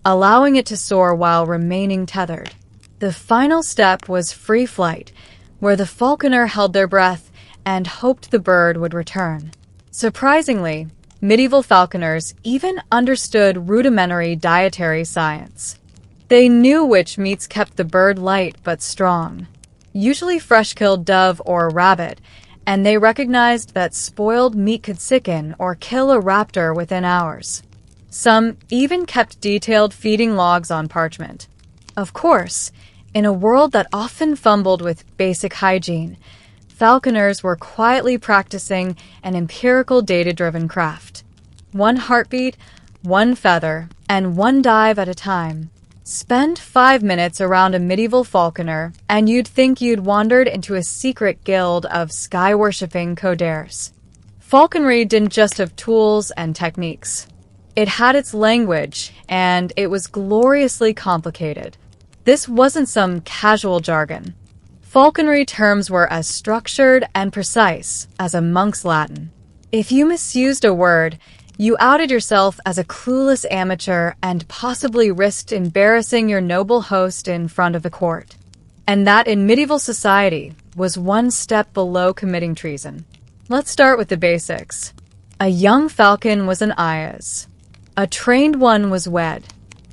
allowing it to soar while remaining tethered. The final step was free flight, where the falconer held their breath and hoped the bird would return. Surprisingly, medieval falconers even understood rudimentary dietary science. They knew which meats kept the bird light but strong, usually fresh-killed dove or rabbit, and they recognized that spoiled meat could sicken or kill a raptor within hours. Some even kept detailed feeding logs on parchment. Of course, in a world that often fumbled with basic hygiene, falconers were quietly practicing an empirical data-driven craft. One heartbeat, one feather, and one dive at a time. Spend 5 minutes around a medieval falconer, and you'd think you'd wandered into a secret guild of sky-worshipping codaires. Falconry didn't just have tools and techniques. It had its language, and it was gloriously complicated. This wasn't some casual jargon. Falconry terms were as structured and precise as a monk's Latin. If you misused a word, you outed yourself as a clueless amateur and possibly risked embarrassing your noble host in front of a court. And that in medieval society was one step below committing treason. Let's start with the basics. A young falcon was an ayas. A trained one was wed.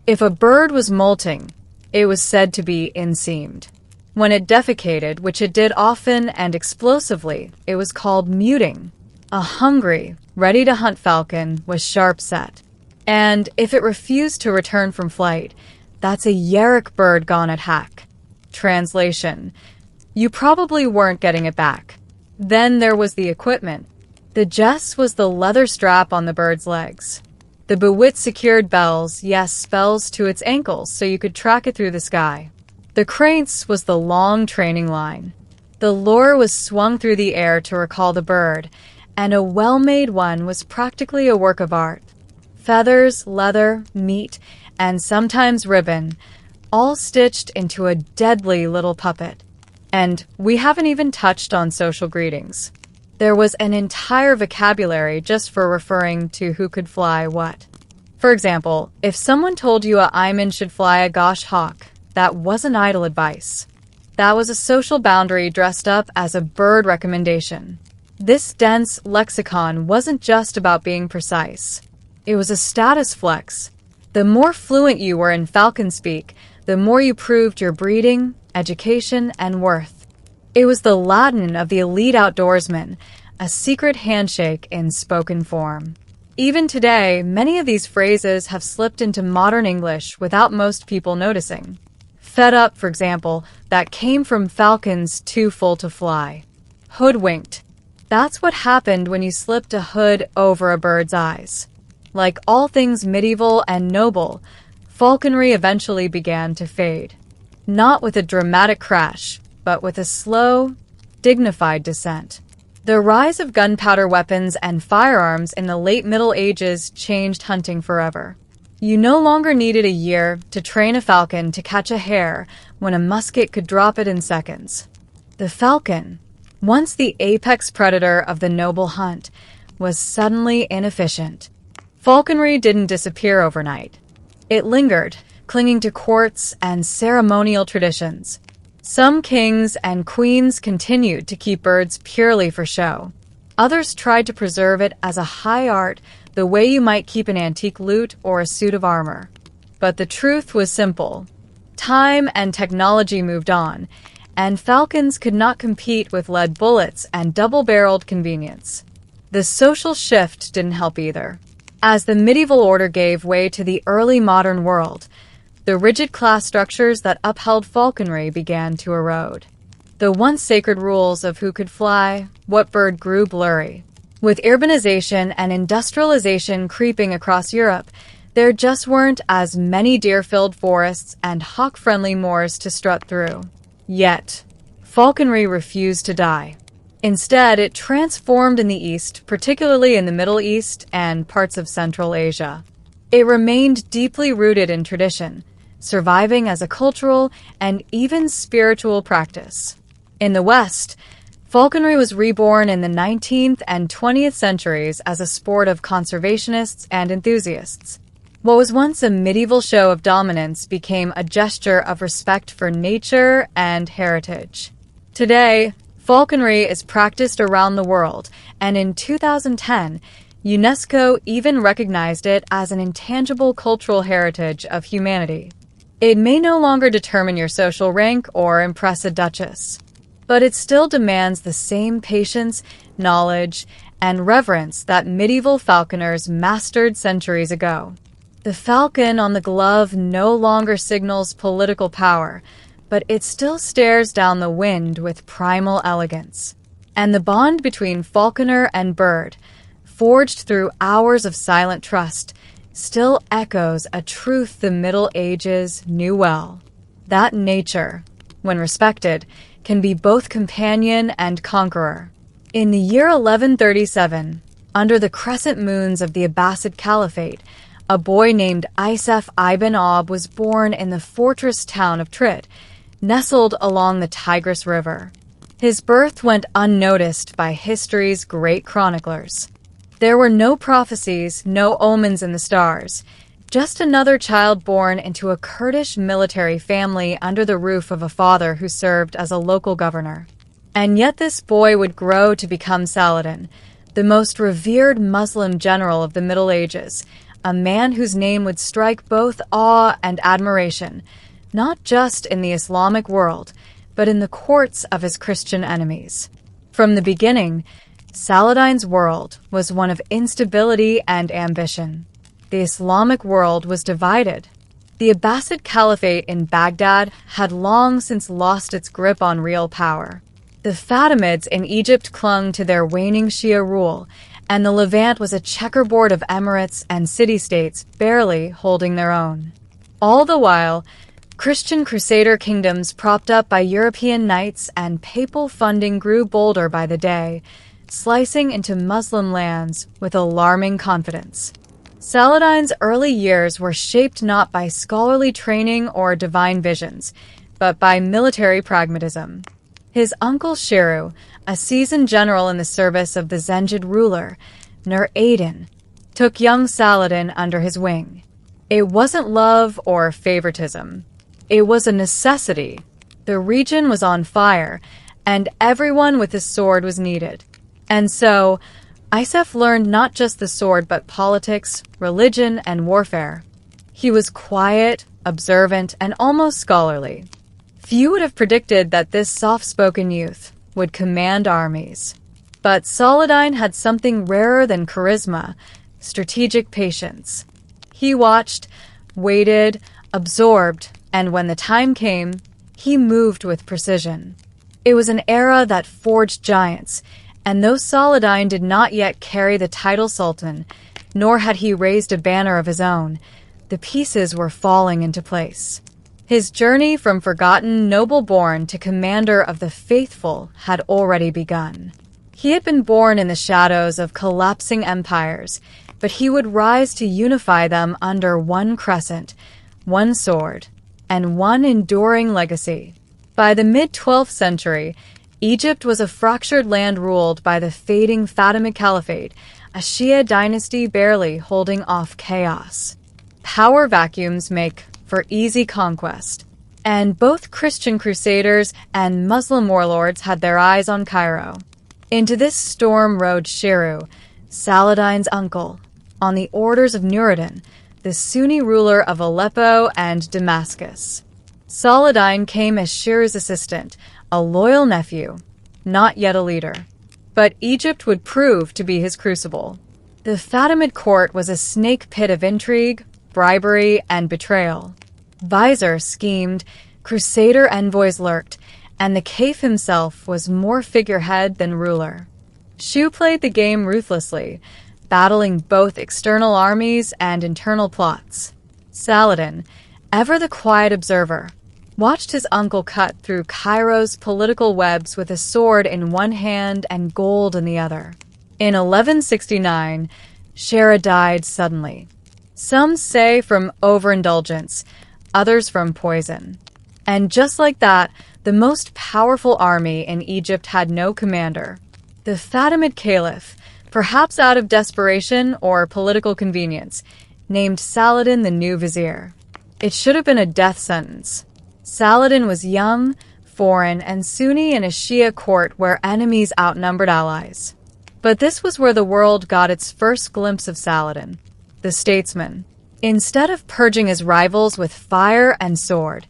If a bird was molting, it was said to be enseamed. When it defecated, which it did often and explosively, it was called muting. A hungry, ready-to-hunt falcon was sharp-set. And if it refused to return from flight, that's a yerrick bird gone at hack. Translation: you probably weren't getting it back. Then there was the equipment. The jess was the leather strap on the bird's legs. The bewit secured bells, yes, spells to its ankles so you could track it through the sky. The craints was the long training line. The lure was swung through the air to recall the bird, and a well-made one was practically a work of art. Feathers, leather, meat, and sometimes ribbon, all stitched into a deadly little puppet. And we haven't even touched on social greetings. There was an entire vocabulary just for referring to who could fly what. For example, if someone told you a Ayman should fly a gosh hawk, that wasn't idle advice. That was a social boundary dressed up as a bird recommendation. This dense lexicon wasn't just about being precise. It was a status flex. The more fluent you were in falcon speak, the more you proved your breeding, education, and worth. It was the Latin of the elite outdoorsman, a secret handshake in spoken form. Even today, many of these phrases have slipped into modern English without most people noticing. Fed up, for example, that came from falcons too full to fly. Hoodwinked. That's what happened when you slipped a hood over a bird's eyes. Like all things medieval and noble, falconry eventually began to fade. Not with a dramatic crash, but with a slow, dignified descent. The rise of gunpowder weapons and firearms in the late Middle Ages changed hunting forever. You no longer needed a year to train a falcon to catch a hare when a musket could drop it in seconds. The falcon, once the apex predator of the noble hunt, was suddenly inefficient. Falconry didn't disappear overnight. It lingered, clinging to courts and ceremonial traditions. Some kings and queens continued to keep birds purely for show. Others tried to preserve it as a high art, the way you might keep an antique lute or a suit of armor. But the truth was simple. Time and technology moved on, and falcons could not compete with lead bullets and double-barreled convenience. The social shift didn't help either. As the medieval order gave way to the early modern world, the rigid class structures that upheld falconry began to erode. The once sacred rules of who could fly, what bird grew blurry. With urbanization and industrialization creeping across Europe, there just weren't as many deer-filled forests and hawk-friendly moors to strut through. Yet, falconry refused to die. Instead, it transformed in the East, particularly in the Middle East and parts of Central Asia. It remained deeply rooted in tradition, surviving as a cultural and even spiritual practice. In the West, falconry was reborn in the 19th and 20th centuries as a sport of conservationists and enthusiasts. What was once a medieval show of dominance became a gesture of respect for nature and heritage. Today, falconry is practiced around the world, and in 2010, UNESCO even recognized it as an intangible cultural heritage of humanity. It may no longer determine your social rank or impress a duchess, but it still demands the same patience, knowledge, and reverence that medieval falconers mastered centuries ago. The falcon on the glove no longer signals political power, but it still stares down the wind with primal elegance. And the bond between falconer and bird, forged through hours of silent trust, still echoes a truth the Middle Ages knew well. That nature, when respected, can be both companion and conqueror. In the year 1137, under the crescent moons of the Abbasid Caliphate, a boy named Isef ibn Ob was born in the fortress town of Trit, nestled along the Tigris River. His birth went unnoticed by history's great chroniclers. There were no prophecies, no omens in the stars, just another child born into a Kurdish military family under the roof of a father who served as a local governor. And yet this boy would grow to become Saladin, the most revered Muslim general of the Middle Ages, a man whose name would strike both awe and admiration, not just in the Islamic world, but in the courts of his Christian enemies. From the beginning, Saladin's world was one of instability and ambition. The Islamic world was divided. The Abbasid Caliphate in Baghdad had long since lost its grip on real power. The Fatimids in Egypt clung to their waning Shia rule, and the Levant was a checkerboard of emirates and city-states barely holding their own. All the while, Christian crusader kingdoms propped up by European knights and papal funding grew bolder by the day, slicing into Muslim lands with alarming confidence. Saladin's early years were shaped not by scholarly training or divine visions, but by military pragmatism. His uncle Shiru, a seasoned general in the service of the Zengid ruler, Nur-Adin, took young Saladin under his wing. It wasn't love or favoritism. It was a necessity. The region was on fire, and everyone with a sword was needed. And so, Isef learned not just the sword but politics, religion, and warfare. He was quiet, observant, and almost scholarly. Few would have predicted that this soft-spoken youth would command armies. But Saladin had something rarer than charisma: strategic patience. He watched, waited, absorbed, and when the time came, he moved with precision. It was an era that forged giants, and though Saladin did not yet carry the title Sultan, nor had he raised a banner of his own, the pieces were falling into place. His journey from forgotten noble-born to commander of the faithful had already begun. He had been born in the shadows of collapsing empires, but he would rise to unify them under one crescent, one sword, and one enduring legacy. By the mid-12th century, Egypt was a fractured land ruled by the fading Fatimid Caliphate, a Shia dynasty barely holding off chaos. Power vacuums make for easy conquest, and both Christian crusaders and Muslim warlords had their eyes on Cairo. Into this storm rode Shiru, Saladin's uncle, on the orders of Nur-Adin, the Sunni ruler of Aleppo and Damascus. Saladin came as Shiru's assistant, a loyal nephew, not yet a leader. But Egypt would prove to be his crucible. The Fatimid court was a snake pit of intrigue, bribery, and betrayal. Vizier schemed, crusader envoys lurked, and the caliph himself was more figurehead than ruler. Shu played the game ruthlessly, battling both external armies and internal plots. Saladin, ever the quiet observer, watched his uncle cut through Cairo's political webs with a sword in one hand and gold in the other. In 1169, Shera died suddenly. Some say from overindulgence, others from poison. And just like that, the most powerful army in Egypt had no commander. The Fatimid Caliph, perhaps out of desperation or political convenience, named Saladin the new vizier. It should have been a death sentence. Saladin was young, foreign, and Sunni in a Shia court where enemies outnumbered allies. But this was where the world got its first glimpse of Saladin, the statesman. Instead of purging his rivals with fire and sword,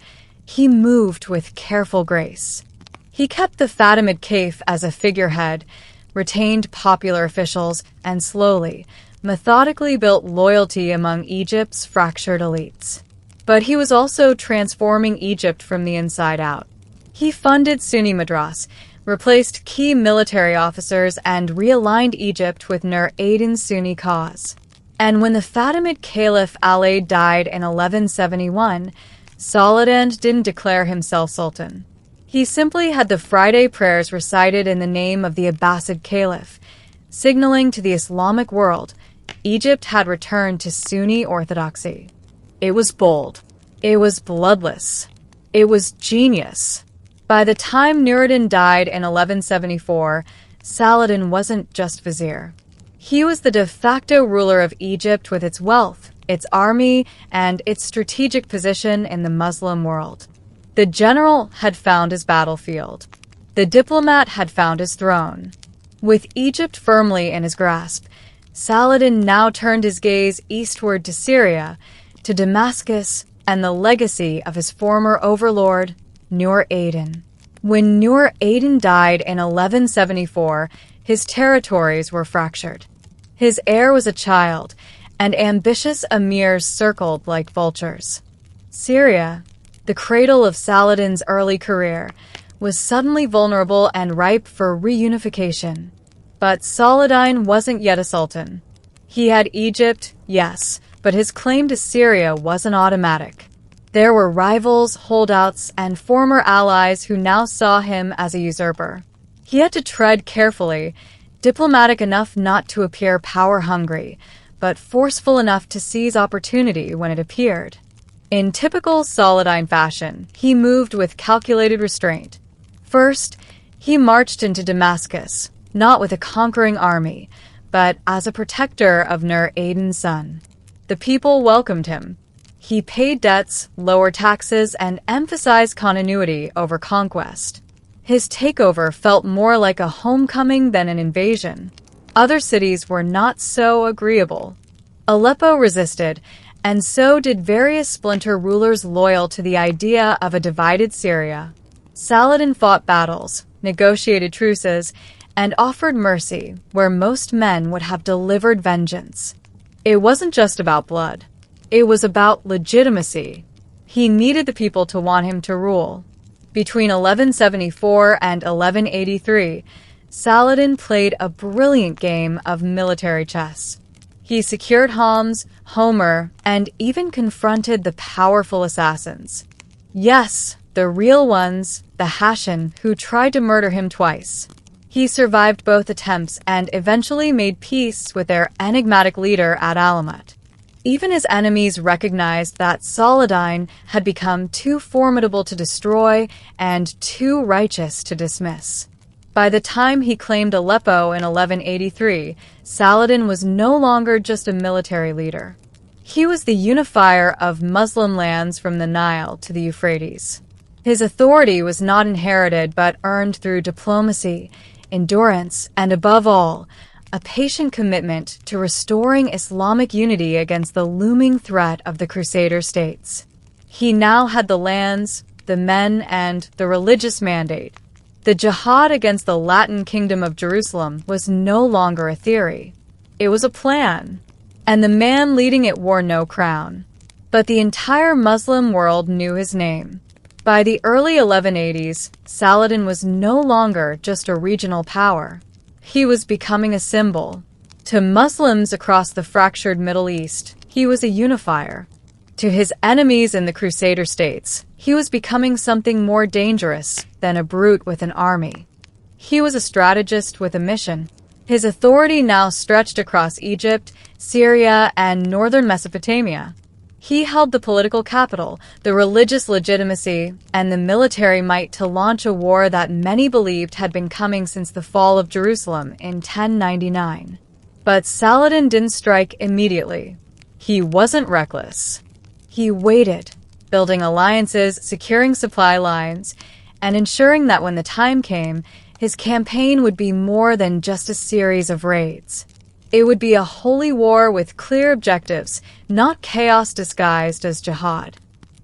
he moved with careful grace. He kept the Fatimid Caliph as a figurehead, retained popular officials, and slowly, methodically built loyalty among Egypt's fractured elites. But he was also transforming Egypt from the inside out. He funded Sunni madras, replaced key military officers, and realigned Egypt with Nur-Adin's Sunni cause. And when the Fatimid Caliph Ali died in 1171, Saladin didn't declare himself sultan. He simply had the Friday prayers recited in the name of the Abbasid Caliph, signaling to the Islamic world Egypt had returned to Sunni orthodoxy. It was bold. It was bloodless. It was genius. By the time Nur-Adin died in 1174, Saladin wasn't just vizier. He was the de facto ruler of Egypt with its wealth, its army, and its strategic position in the Muslim world. The general had found his battlefield. The diplomat had found his throne. With Egypt firmly in his grasp, Saladin now turned his gaze eastward to Syria, to Damascus, and the legacy of his former overlord, Nur-Adin. When Nur-Adin died in 1174, his territories were fractured. His heir was a child, and ambitious emirs circled like vultures. Syria, the cradle of Saladin's early career, was suddenly vulnerable and ripe for reunification. But Saladin wasn't yet a sultan. He had Egypt, yes, but his claim to Syria wasn't automatic. There were rivals, holdouts, and former allies who now saw him as a usurper. He had to tread carefully, diplomatic enough not to appear power-hungry, but forceful enough to seize opportunity when it appeared. In typical Saladin fashion, he moved with calculated restraint. First, he marched into Damascus, not with a conquering army, but as a protector of Nur Adin's son. The people welcomed him. He paid debts, lowered taxes, and emphasized continuity over conquest. His takeover felt more like a homecoming than an invasion. Other cities were not so agreeable. Aleppo resisted, and so did various splinter rulers loyal to the idea of a divided Syria. Saladin fought battles, negotiated truces, and offered mercy where most men would have delivered vengeance. It wasn't just about blood. It was about legitimacy. He needed the people to want him to rule. Between 1174 and 1183, Saladin played a brilliant game of military chess. He secured Homs, Homer, and even confronted the powerful assassins. Yes, the real ones, the Hashan, who tried to murder him twice. He survived both attempts and eventually made peace with their enigmatic leader at Alamat. Even his enemies recognized that Saladin had become too formidable to destroy and too righteous to dismiss. By the time he claimed Aleppo in 1183, Saladin was no longer just a military leader. He was the unifier of Muslim lands from the Nile to the Euphrates. His authority was not inherited but earned through diplomacy, endurance, and above all, a patient commitment to restoring Islamic unity against the looming threat of the Crusader states. He now had the lands, the men, and the religious mandate. The jihad against the Latin Kingdom of Jerusalem was no longer a theory. It was a plan, and the man leading it wore no crown. But the entire Muslim world knew his name. By the early 1180s, Saladin was no longer just a regional power. He was becoming a symbol. To Muslims across the fractured Middle East, he was a unifier. To his enemies in the Crusader states, he was becoming something more dangerous than a brute with an army. He was a strategist with a mission. His authority now stretched across Egypt, Syria, and northern Mesopotamia. He held the political capital, the religious legitimacy, and the military might to launch a war that many believed had been coming since the fall of Jerusalem in 1099. But Saladin didn't strike immediately. He wasn't reckless. He waited, building alliances, securing supply lines, and ensuring that when the time came, his campaign would be more than just a series of raids. It would be a holy war with clear objectives, not chaos disguised as jihad.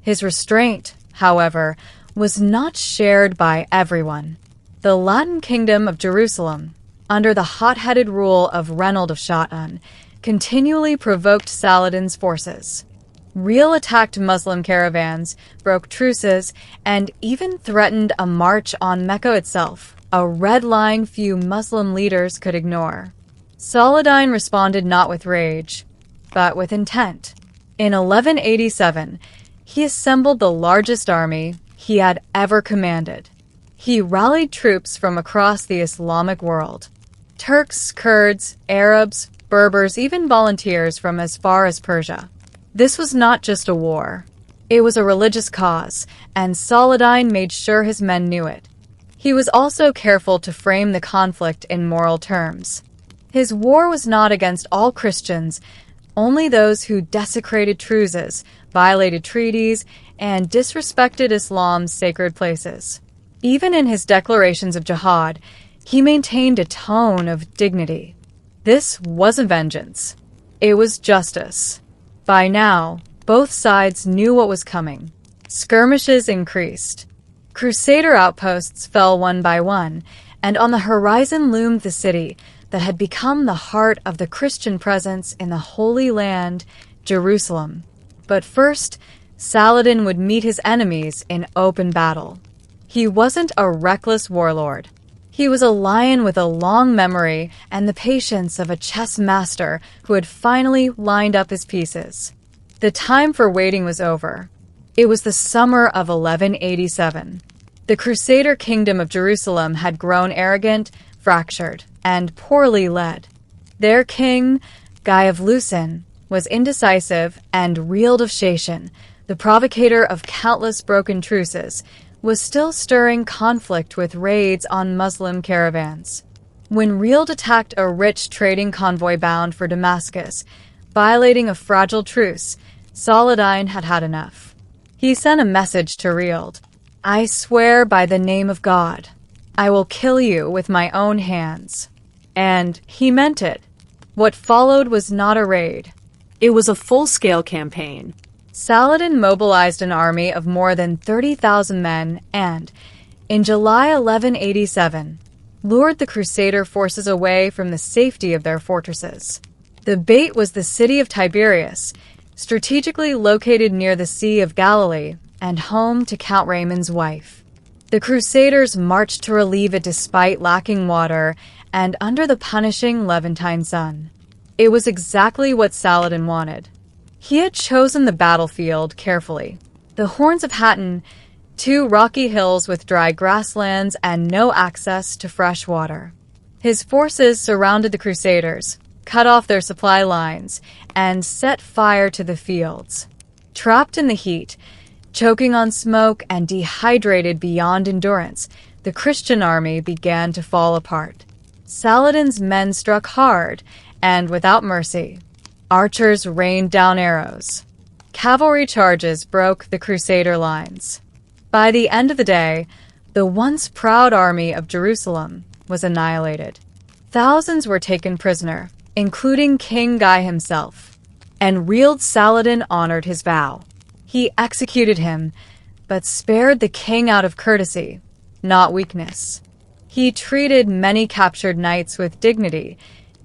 His restraint, however, was not shared by everyone. The Latin Kingdom of Jerusalem, under the hot-headed rule of Reynold of Sha'an, continually provoked Saladin's forces. Real attacked Muslim caravans, broke truces, and even threatened a march on Mecca itself, a red line few Muslim leaders could ignore. Saladin responded not with rage, but with intent. In 1187, he assembled the largest army he had ever commanded. He rallied troops from across the Islamic world. Turks, Kurds, Arabs, Berbers, even volunteers from as far as Persia. This was not just a war. It was a religious cause, and Saladin made sure his men knew it. He was also careful to frame the conflict in moral terms. His war was not against all Christians, only those who desecrated truces, violated treaties, and disrespected Islam's sacred places. Even in his declarations of jihad, he maintained a tone of dignity. This wasn't vengeance. It was justice. By now, both sides knew what was coming. Skirmishes increased. Crusader outposts fell one by one, and on the horizon loomed the city that had become the heart of the Christian presence in the Holy Land, Jerusalem. But first, Saladin would meet his enemies in open battle. He wasn't a reckless warlord. He was a lion with a long memory and the patience of a chess master who had finally lined up his pieces. The time for waiting was over. It was the summer of 1187. The Crusader kingdom of Jerusalem had grown arrogant, fractured, and poorly led. Their king, Guy of Lucin, was indecisive, and Rield of Shashan, the provocator of countless broken truces, was still stirring conflict with raids on Muslim caravans. When Rield attacked a rich trading convoy bound for Damascus, violating a fragile truce, Saladin had had enough. He sent a message to Rield. "I swear by the name of God, I will kill you with my own hands." And he meant it. What followed was not a raid. It was a full-scale campaign. Saladin mobilized an army of more than 30,000 men and, in July 1187, lured the Crusader forces away from the safety of their fortresses. The bait was the city of Tiberias, strategically located near the Sea of Galilee and home to Count Raymond's wife. The Crusaders marched to relieve it despite lacking water and under the punishing Levantine sun. It was exactly what Saladin wanted. He had chosen the battlefield carefully. The Horns of Hattin, 2 rocky hills with dry grasslands and no access to fresh water. His forces surrounded the Crusaders, cut off their supply lines, and set fire to the fields. Trapped in the heat, choking on smoke and dehydrated beyond endurance, the Christian army began to fall apart. Saladin's men struck hard and without mercy. Archers rained down arrows. Cavalry charges broke the Crusader lines. By the end of the day, the once proud army of Jerusalem was annihilated. Thousands were taken prisoner, including King Guy himself, and Rield Saladin honored his vow. He executed him, but spared the king out of courtesy, not weakness. He treated many captured knights with dignity,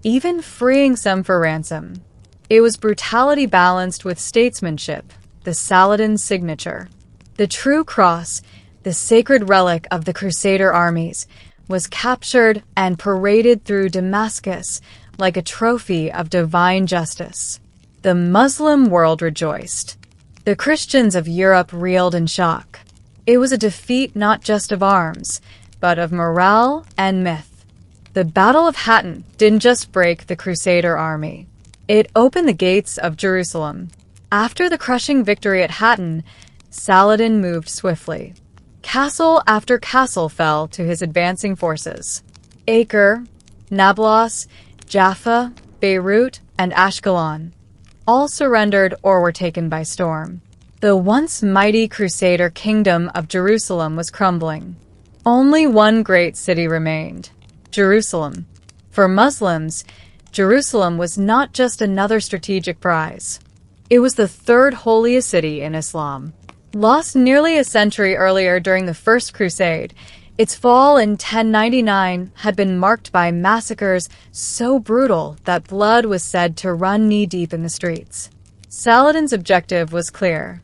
even freeing some for ransom. It was brutality balanced with statesmanship, the Saladin signature. The true cross, the sacred relic of the Crusader armies, was captured and paraded through Damascus like a trophy of divine justice. The Muslim world rejoiced. The Christians of Europe reeled in shock. It was a defeat not just of arms, but of morale and myth. The Battle of Hattin didn't just break the Crusader army. It opened the gates of Jerusalem. After the crushing victory at Hattin, Saladin moved swiftly. Castle after castle fell to his advancing forces. Acre, Nablus, Jaffa, Beirut, and Ashkelon all surrendered or were taken by storm. The once mighty Crusader kingdom of Jerusalem was crumbling. Only one great city remained, Jerusalem. For Muslims, Jerusalem was not just another strategic prize. It was the third holiest city in Islam. Lost nearly a century earlier during the First Crusade, its fall in 1099 had been marked by massacres so brutal that blood was said to run knee-deep in the streets. Saladin's objective was clear.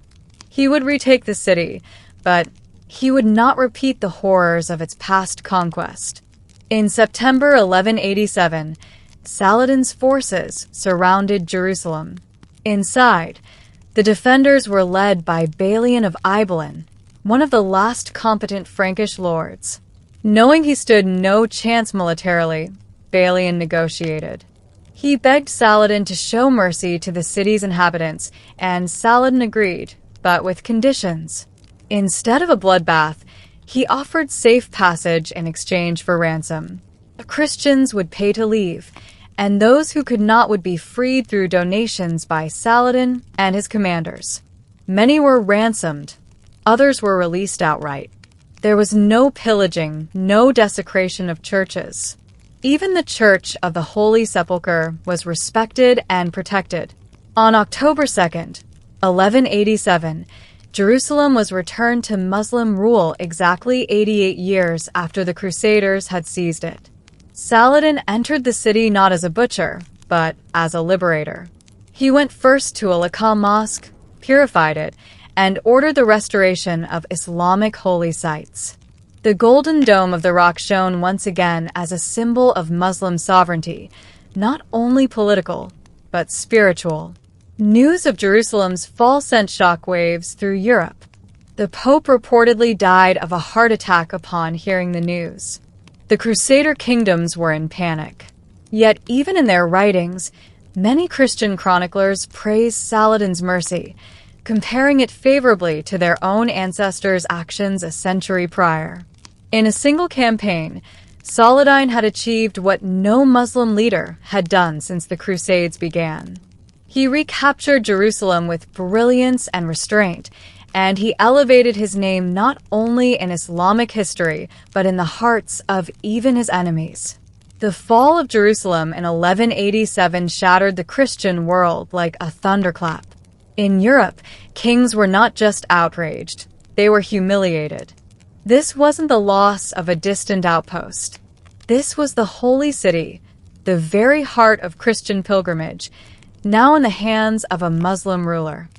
He would retake the city, but he would not repeat the horrors of its past conquest. In September 1187, Saladin's forces surrounded Jerusalem. Inside, the defenders were led by Balian of Ibelin, one of the last competent Frankish lords. Knowing he stood no chance militarily, Balian negotiated. He begged Saladin to show mercy to the city's inhabitants, and Saladin agreed, but with conditions. Instead of a bloodbath, he offered safe passage in exchange for ransom. The Christians would pay to leave, and those who could not would be freed through donations by Saladin and his commanders. Many were ransomed. Others were released outright. There was no pillaging, no desecration of churches. Even the Church of the Holy Sepulchre was respected and protected. On October 2nd, 1187, Jerusalem was returned to Muslim rule exactly 88 years after the Crusaders had seized it. Saladin entered the city not as a butcher, but as a liberator. He went first to Al-Aqsa Mosque, purified it, and ordered the restoration of Islamic holy sites. The golden dome of the rock shone once again as a symbol of Muslim sovereignty, not only political, but spiritual. News of Jerusalem's fall sent shockwaves through Europe. The Pope reportedly died of a heart attack upon hearing the news. The Crusader kingdoms were in panic. Yet even in their writings, Many Christian chroniclers praise Saladin's mercy, comparing it favorably to their own ancestors' actions a century prior. In a single campaign, Saladin had achieved what no Muslim leader had done since the Crusades began. He recaptured Jerusalem with brilliance and restraint, and he elevated his name not only in Islamic history, but in the hearts of even his enemies. The fall of Jerusalem in 1187 shattered the Christian world like a thunderclap. In Europe, kings were not just outraged, they were humiliated. This wasn't the loss of a distant outpost. This was the holy city, the very heart of Christian pilgrimage, now in the hands of a Muslim ruler.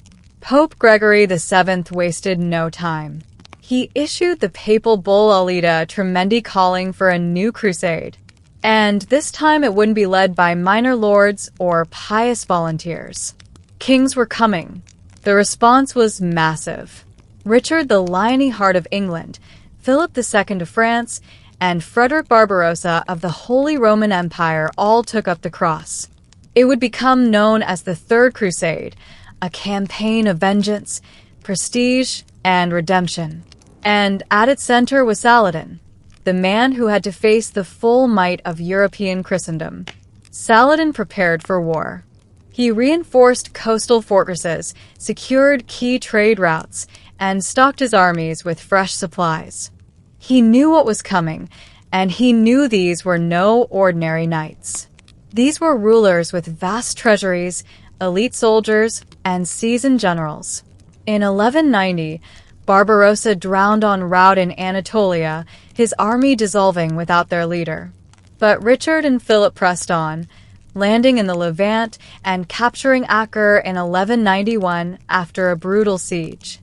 Pope Gregory VII wasted no time. He issued the papal bull Alida Tremendi calling for a new crusade. And this time it wouldn't be led by minor lords or pious volunteers. Kings were coming. The response was massive. Richard the Liony Heart of England, Philip II of France, and Frederick Barbarossa of the Holy Roman Empire all took up the cross. It would become known as the Third Crusade, a campaign of vengeance, prestige, and redemption. And at its center was Saladin, the man who had to face the full might of European Christendom. Saladin prepared for war. He reinforced coastal fortresses, secured key trade routes, and stocked his armies with fresh supplies. He knew what was coming, and he knew these were no ordinary knights. These were rulers with vast treasuries, elite soldiers, and seasoned generals. In 1190, Barbarossa drowned en route in Anatolia, his army dissolving without their leader. But Richard and Philip pressed on, landing in the Levant and capturing Acre in 1191 after a brutal siege.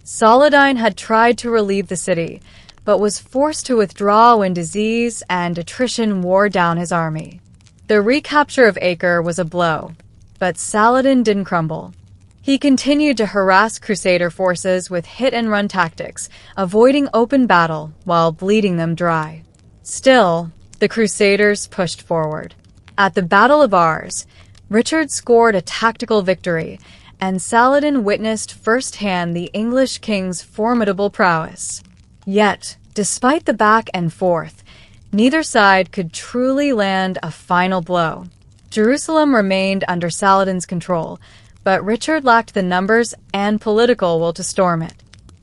Saladin had tried to relieve the city, but was forced to withdraw when disease and attrition wore down his army. The recapture of Acre was a blow, but Saladin didn't crumble. He continued to harass Crusader forces with hit-and-run tactics, avoiding open battle while bleeding them dry. Still, the Crusaders pushed forward. At the Battle of Ars, Richard scored a tactical victory, and Saladin witnessed firsthand the English king's formidable prowess. Yet, despite the back and forth, neither side could truly land a final blow. Jerusalem remained under Saladin's control, but Richard lacked the numbers and political will to storm it.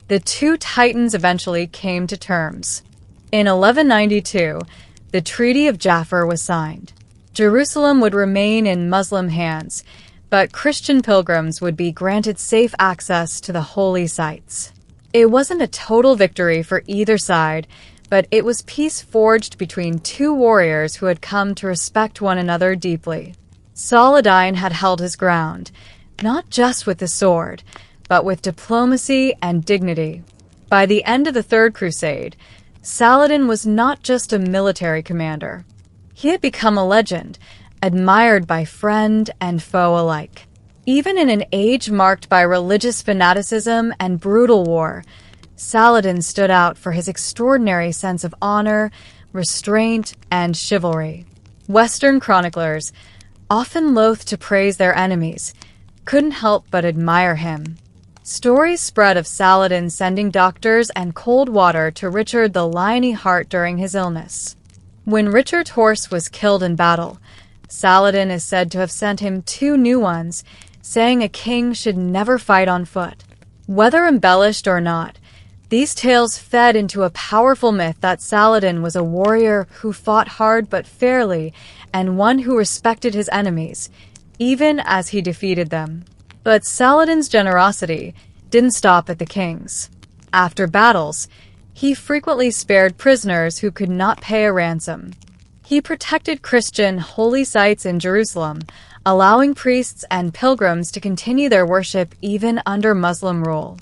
The two titans eventually came to terms. In 1192, the Treaty of Jaffa was signed. Jerusalem would remain in Muslim hands, but Christian pilgrims would be granted safe access to the holy sites. It wasn't a total victory for either side, but it was peace forged between two warriors who had come to respect one another deeply. Saladin had held his ground, not just with the sword, but with diplomacy and dignity. By the end of the Third Crusade, Saladin was not just a military commander. He had become a legend, admired by friend and foe alike. Even in an age marked by religious fanaticism and brutal war, Saladin stood out for his extraordinary sense of honor, restraint, and chivalry. Western chroniclers, often loath to praise their enemies, couldn't help but admire him. Stories spread of Saladin sending doctors and cold water to Richard the Liony Heart during his illness. When Richard's horse was killed in battle, Saladin is said to have sent him 2 new ones, saying a king should never fight on foot. Whether embellished or not, these tales fed into a powerful myth that Saladin was a warrior who fought hard but fairly and one who respected his enemies, even as he defeated them. But Saladin's generosity didn't stop at the kings. After battles, he frequently spared prisoners who could not pay a ransom. He protected Christian holy sites in Jerusalem, allowing priests and pilgrims to continue their worship even under Muslim rule.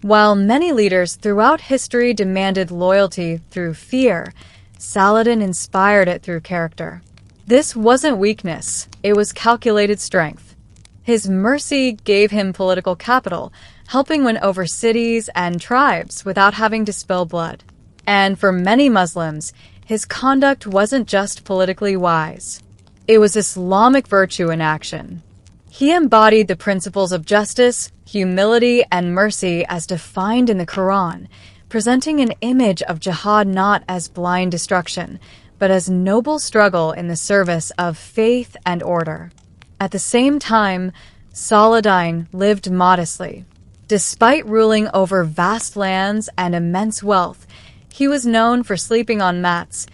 While many leaders throughout history demanded loyalty through fear, Saladin inspired it through character. This wasn't weakness, it was calculated strength. His mercy gave him political capital, helping win over cities and tribes without having to spill blood. And for many Muslims, his conduct wasn't just politically wise. It was Islamic virtue in action. He embodied the principles of justice, humility, and mercy as defined in the Quran, presenting an image of jihad not as blind destruction, but as noble struggle in the service of faith and order. At the same time, Saladin lived modestly. Despite ruling over vast lands and immense wealth, he was known for sleeping on mats,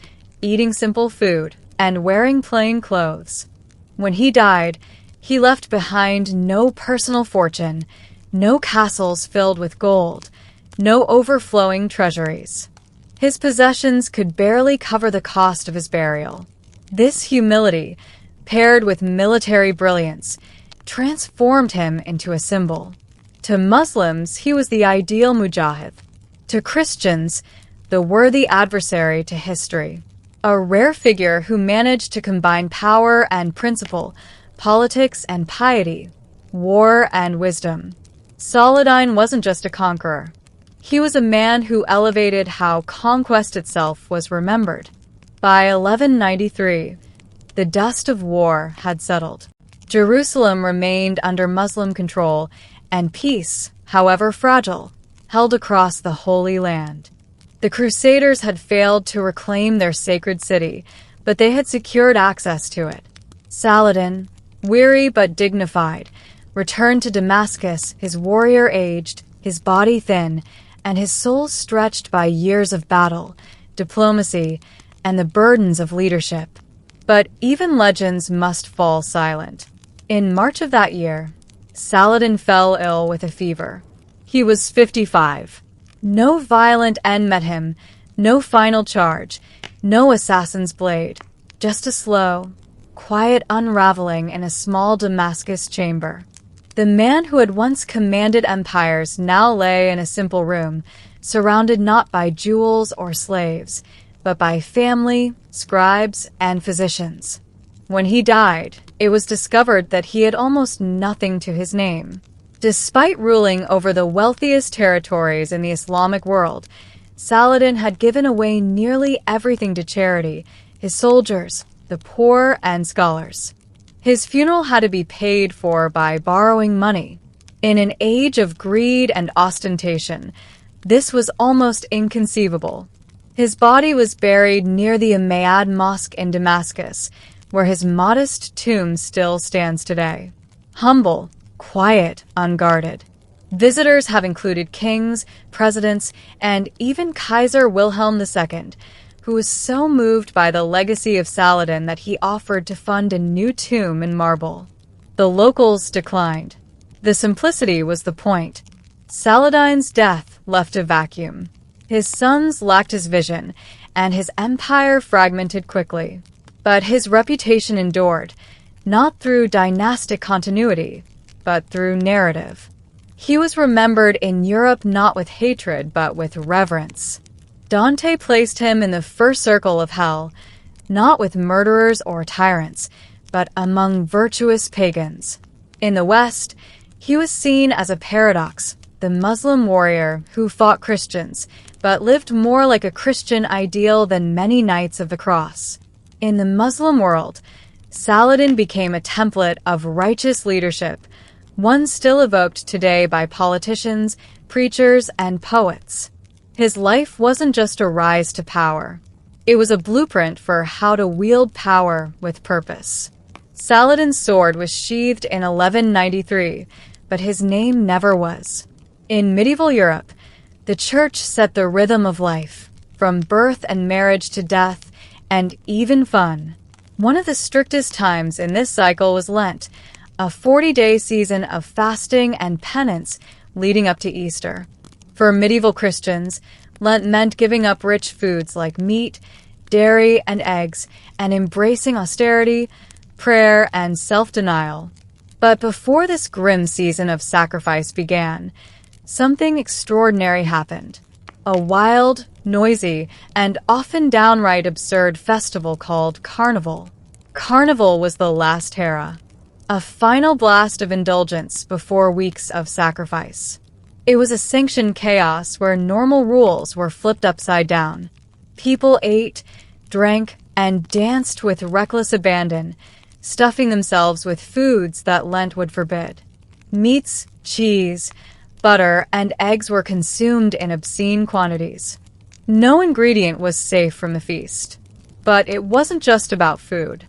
eating simple food, and wearing plain clothes. When he died, he left behind no personal fortune, no castles filled with gold, no overflowing treasuries. His possessions could barely cover the cost of his burial. This humility, paired with military brilliance, transformed him into a symbol. To Muslims, he was the ideal mujahid. To Christians, the worthy adversary to history. A rare figure who managed to combine power and principle, politics and piety, war and wisdom. Saladin wasn't just a conqueror. He was a man who elevated how conquest itself was remembered. By 1193, the dust of war had settled. Jerusalem remained under Muslim control, and peace, however fragile, held across the Holy Land. The Crusaders had failed to reclaim their sacred city, but they had secured access to it. Saladin, weary but dignified, returned to Damascus, his warrior aged, his body thin, and his soul stretched by years of battle, diplomacy, and the burdens of leadership. But even legends must fall silent. In March of that year, Saladin fell ill with a fever. He was 55. No violent end met him, no final charge, no assassin's blade, just a slow, quiet unraveling in a small Damascus chamber. The man who had once commanded empires now lay in a simple room, surrounded not by jewels or slaves, but by family, scribes, and physicians. When he died, it was discovered that he had almost nothing to his name. Despite ruling over the wealthiest territories in the Islamic world, Saladin had given away nearly everything to charity, his soldiers, the poor, and scholars. His funeral had to be paid for by borrowing money. In an age of greed and ostentation, this was almost inconceivable. His body was buried near the Umayyad Mosque in Damascus, where his modest tomb still stands today. Humble, quiet, unguarded. Visitors have included kings, presidents, and even Kaiser Wilhelm II, who was so moved by the legacy of Saladin that he offered to fund a new tomb in marble. The locals declined. The simplicity was the point. Saladin's death left a vacuum. His sons lacked his vision, and his empire fragmented quickly. But his reputation endured, not through dynastic continuity, but through narrative. He was remembered in Europe not with hatred, but with reverence. Dante placed him in the first circle of hell, not with murderers or tyrants, but among virtuous pagans. In the West, he was seen as a paradox, the Muslim warrior who fought Christians, but lived more like a Christian ideal than many knights of the cross. In the Muslim world, Saladin became a template of righteous leadership, one still evoked today by politicians, preachers, and poets. His life wasn't just a rise to power. It was a blueprint for how to wield power with purpose. Saladin's sword was sheathed in 1193, but his name never was. In medieval Europe, the church set the rhythm of life, from birth and marriage to death, and even fun. One of the strictest times in this cycle was Lent, a 40-day season of fasting and penance leading up to Easter. For medieval Christians, Lent meant giving up rich foods like meat, dairy, and eggs, and embracing austerity, prayer, and self-denial. But before this grim season of sacrifice began, something extraordinary happened. A wild, noisy, and often downright absurd festival called Carnival. Carnival was the last hera, a final blast of indulgence before weeks of sacrifice. It was a sanctioned chaos where normal rules were flipped upside down. People ate, drank, and danced with reckless abandon, stuffing themselves with foods that Lent would forbid. Meats, cheese, butter, and eggs were consumed in obscene quantities. No ingredient was safe from the feast. But it wasn't just about food.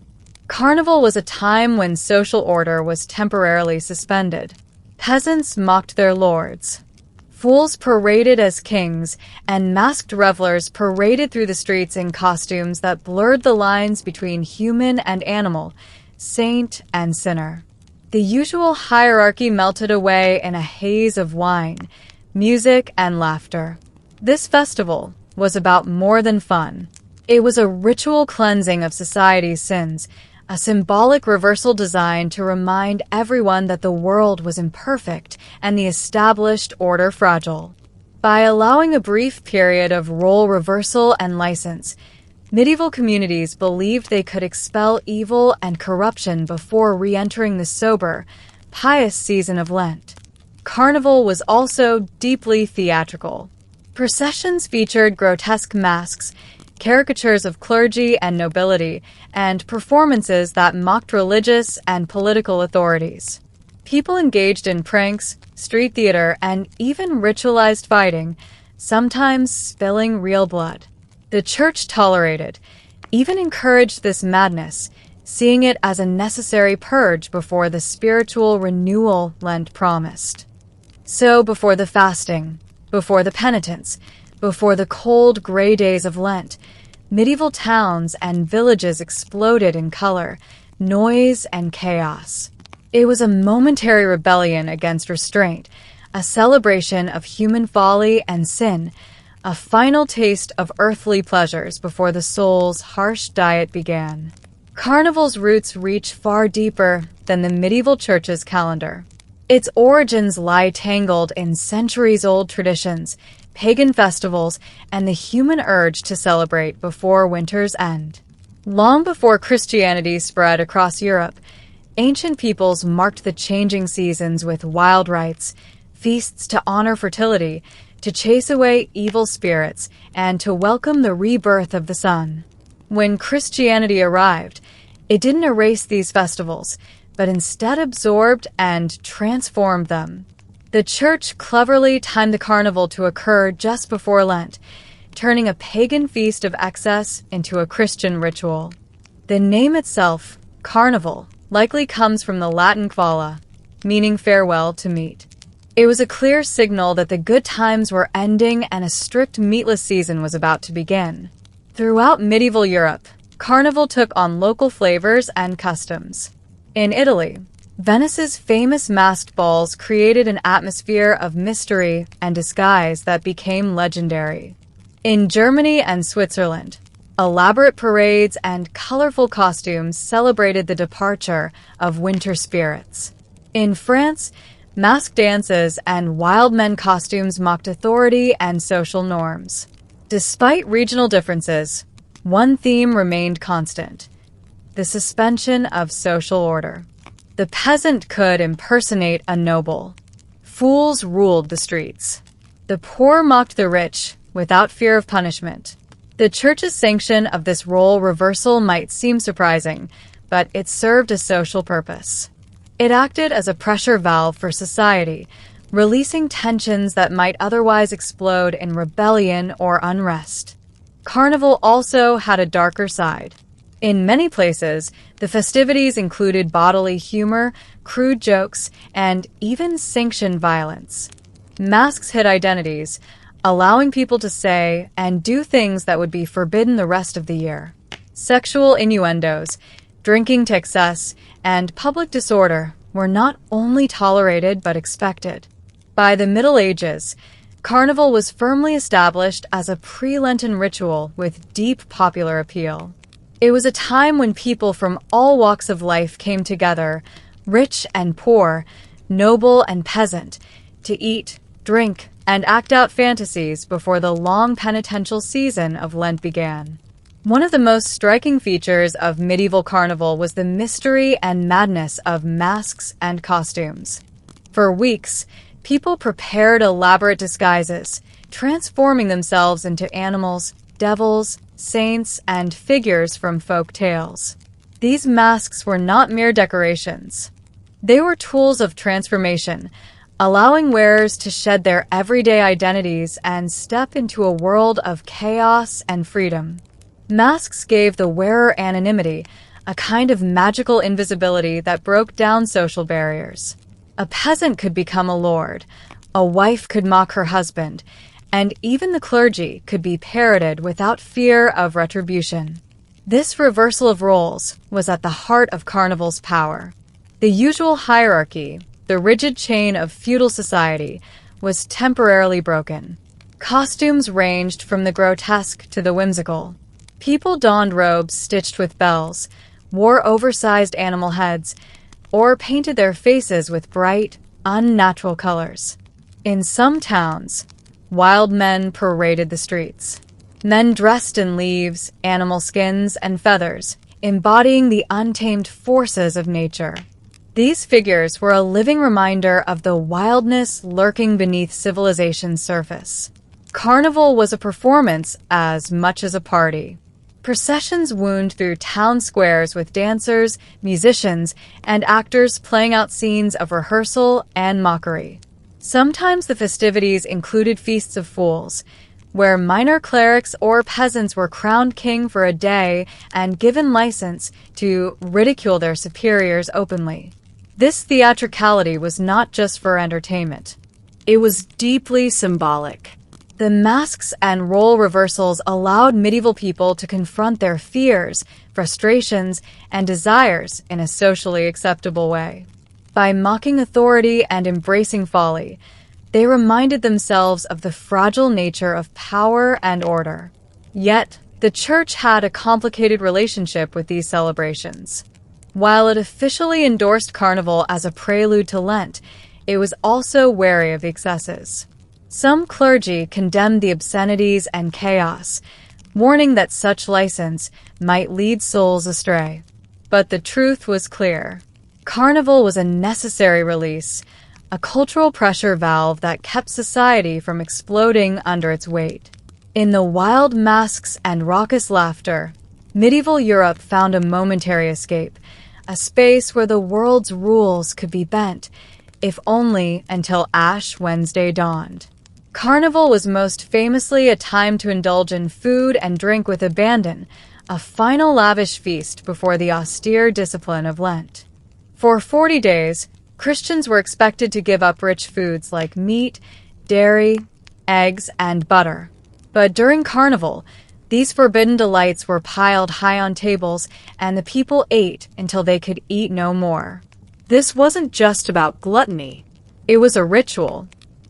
Carnival was a time when social order was temporarily suspended. Peasants mocked their lords. Fools paraded as kings, and masked revelers paraded through the streets in costumes that blurred the lines between human and animal, saint and sinner. The usual hierarchy melted away in a haze of wine, music, and laughter. This festival was about more than fun. It was a ritual cleansing of society's sins, a symbolic reversal designed to remind everyone that the world was imperfect and the established order fragile. By allowing a brief period of role reversal and license, medieval communities believed they could expel evil and corruption before re-entering the sober, pious season of Lent. Carnival was also deeply theatrical. Processions featured grotesque masks, caricatures of clergy and nobility, and performances that mocked religious and political authorities. People engaged in pranks, street theater, and even ritualized fighting, sometimes spilling real blood. The church tolerated, even encouraged this madness, seeing it as a necessary purge before the spiritual renewal Lent promised. So before the fasting, before the penitence, before the cold, gray days of Lent, medieval towns and villages exploded in color, noise, and chaos. It was a momentary rebellion against restraint, a celebration of human folly and sin, a final taste of earthly pleasures before the soul's harsh diet began. Carnival's roots reach far deeper than the medieval church's calendar. Its origins lie tangled in centuries-old traditions, pagan festivals, and the human urge to celebrate before winter's end. Long before Christianity spread across Europe, ancient peoples marked the changing seasons with wild rites, feasts to honor fertility, to chase away evil spirits, and to welcome the rebirth of the sun. When Christianity arrived, it didn't erase these festivals, but instead absorbed and transformed them. The church cleverly timed the carnival to occur just before Lent, turning a pagan feast of excess into a Christian ritual. The name itself, carnival, likely comes from the Latin quala, meaning farewell to meat. It was a clear signal that the good times were ending and a strict meatless season was about to begin. Throughout medieval Europe, carnival took on local flavors and customs. In Italy, Venice's famous masked balls created an atmosphere of mystery and disguise that became legendary. In Germany and Switzerland, elaborate parades and colorful costumes celebrated the departure of winter spirits. In France, masked dances and wild men costumes mocked authority and social norms. Despite regional differences, one theme remained constant: the suspension of social order. The peasant could impersonate a noble. Fools ruled the streets. The poor mocked the rich without fear of punishment. The church's sanction of this role reversal might seem surprising, but it served a social purpose. It acted as a pressure valve for society, releasing tensions that might otherwise explode in rebellion or unrest. Carnival also had a darker side. In many places, the festivities included bodily humor, crude jokes, and even sanctioned violence. Masks hid identities, allowing people to say and do things that would be forbidden the rest of the year. Sexual innuendos, drinking to excess, and public disorder were not only tolerated but expected. By the Middle Ages, Carnival was firmly established as a pre-Lenten ritual with deep popular appeal. It was a time when people from all walks of life came together, rich and poor, noble and peasant, to eat, drink, and act out fantasies before the long penitential season of Lent began. One of the most striking features of medieval carnival was the mystery and madness of masks and costumes. For weeks, people prepared elaborate disguises, transforming themselves into animals, devils, saints, and figures from folk tales. These masks were not mere decorations. They were tools of transformation, allowing wearers to shed their everyday identities and step into a world of chaos and freedom. Masks gave the wearer anonymity, a kind of magical invisibility that broke down social barriers. A peasant could become a lord, a wife could mock her husband, and even the clergy could be parroted without fear of retribution. This reversal of roles was at the heart of Carnival's power. The usual hierarchy, the rigid chain of feudal society, was temporarily broken. Costumes ranged from the grotesque to the whimsical. People donned robes stitched with bells, wore oversized animal heads, or painted their faces with bright, unnatural colors. In some towns, wild men paraded the streets. Men dressed in leaves, animal skins, and feathers, embodying the untamed forces of nature. These figures were a living reminder of the wildness lurking beneath civilization's surface. Carnival was a performance as much as a party. Processions wound through town squares with dancers, musicians, and actors playing out scenes of rehearsal and mockery. Sometimes the festivities included feasts of fools, where minor clerics or peasants were crowned king for a day and given license to ridicule their superiors openly. This theatricality was not just for entertainment. It was deeply symbolic. The masks and role reversals allowed medieval people to confront their fears, frustrations, and desires in a socially acceptable way. By mocking authority and embracing folly, they reminded themselves of the fragile nature of power and order. Yet, the church had a complicated relationship with these celebrations. While it officially endorsed Carnival as a prelude to Lent, it was also wary of excesses. Some clergy condemned the obscenities and chaos, warning that such license might lead souls astray. But the truth was clear. Carnival was a necessary release, a cultural pressure valve that kept society from exploding under its weight. In the wild masks and raucous laughter, medieval Europe found a momentary escape, a space where the world's rules could be bent, if only until Ash Wednesday dawned. Carnival was most famously a time to indulge in food and drink with abandon, a final lavish feast before the austere discipline of Lent. For 40 days, Christians were expected to give up rich foods like meat, dairy, eggs, and butter. But during Carnival, these forbidden delights were piled high on tables, and the people ate until they could eat no more. This wasn't just about gluttony. It was a ritual.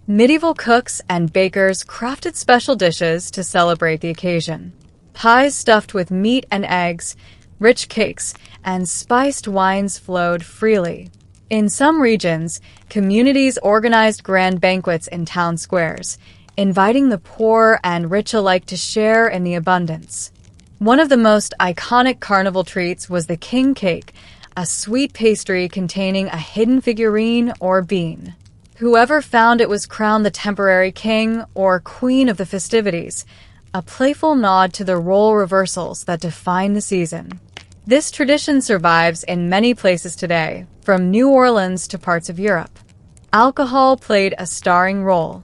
Medieval cooks and bakers crafted special dishes to celebrate the occasion. Pies stuffed with meat and eggs, rich cakes, and spiced wines flowed freely. In some regions, communities organized grand banquets in town squares, inviting the poor and rich alike to share in the abundance. One of the most iconic carnival treats was the king cake, a sweet pastry containing a hidden figurine or bean. Whoever found it was crowned the temporary king or queen of the festivities, a playful nod to the role reversals that define the season. This tradition survives in many places today, from New Orleans to parts of Europe. Alcohol played a starring role.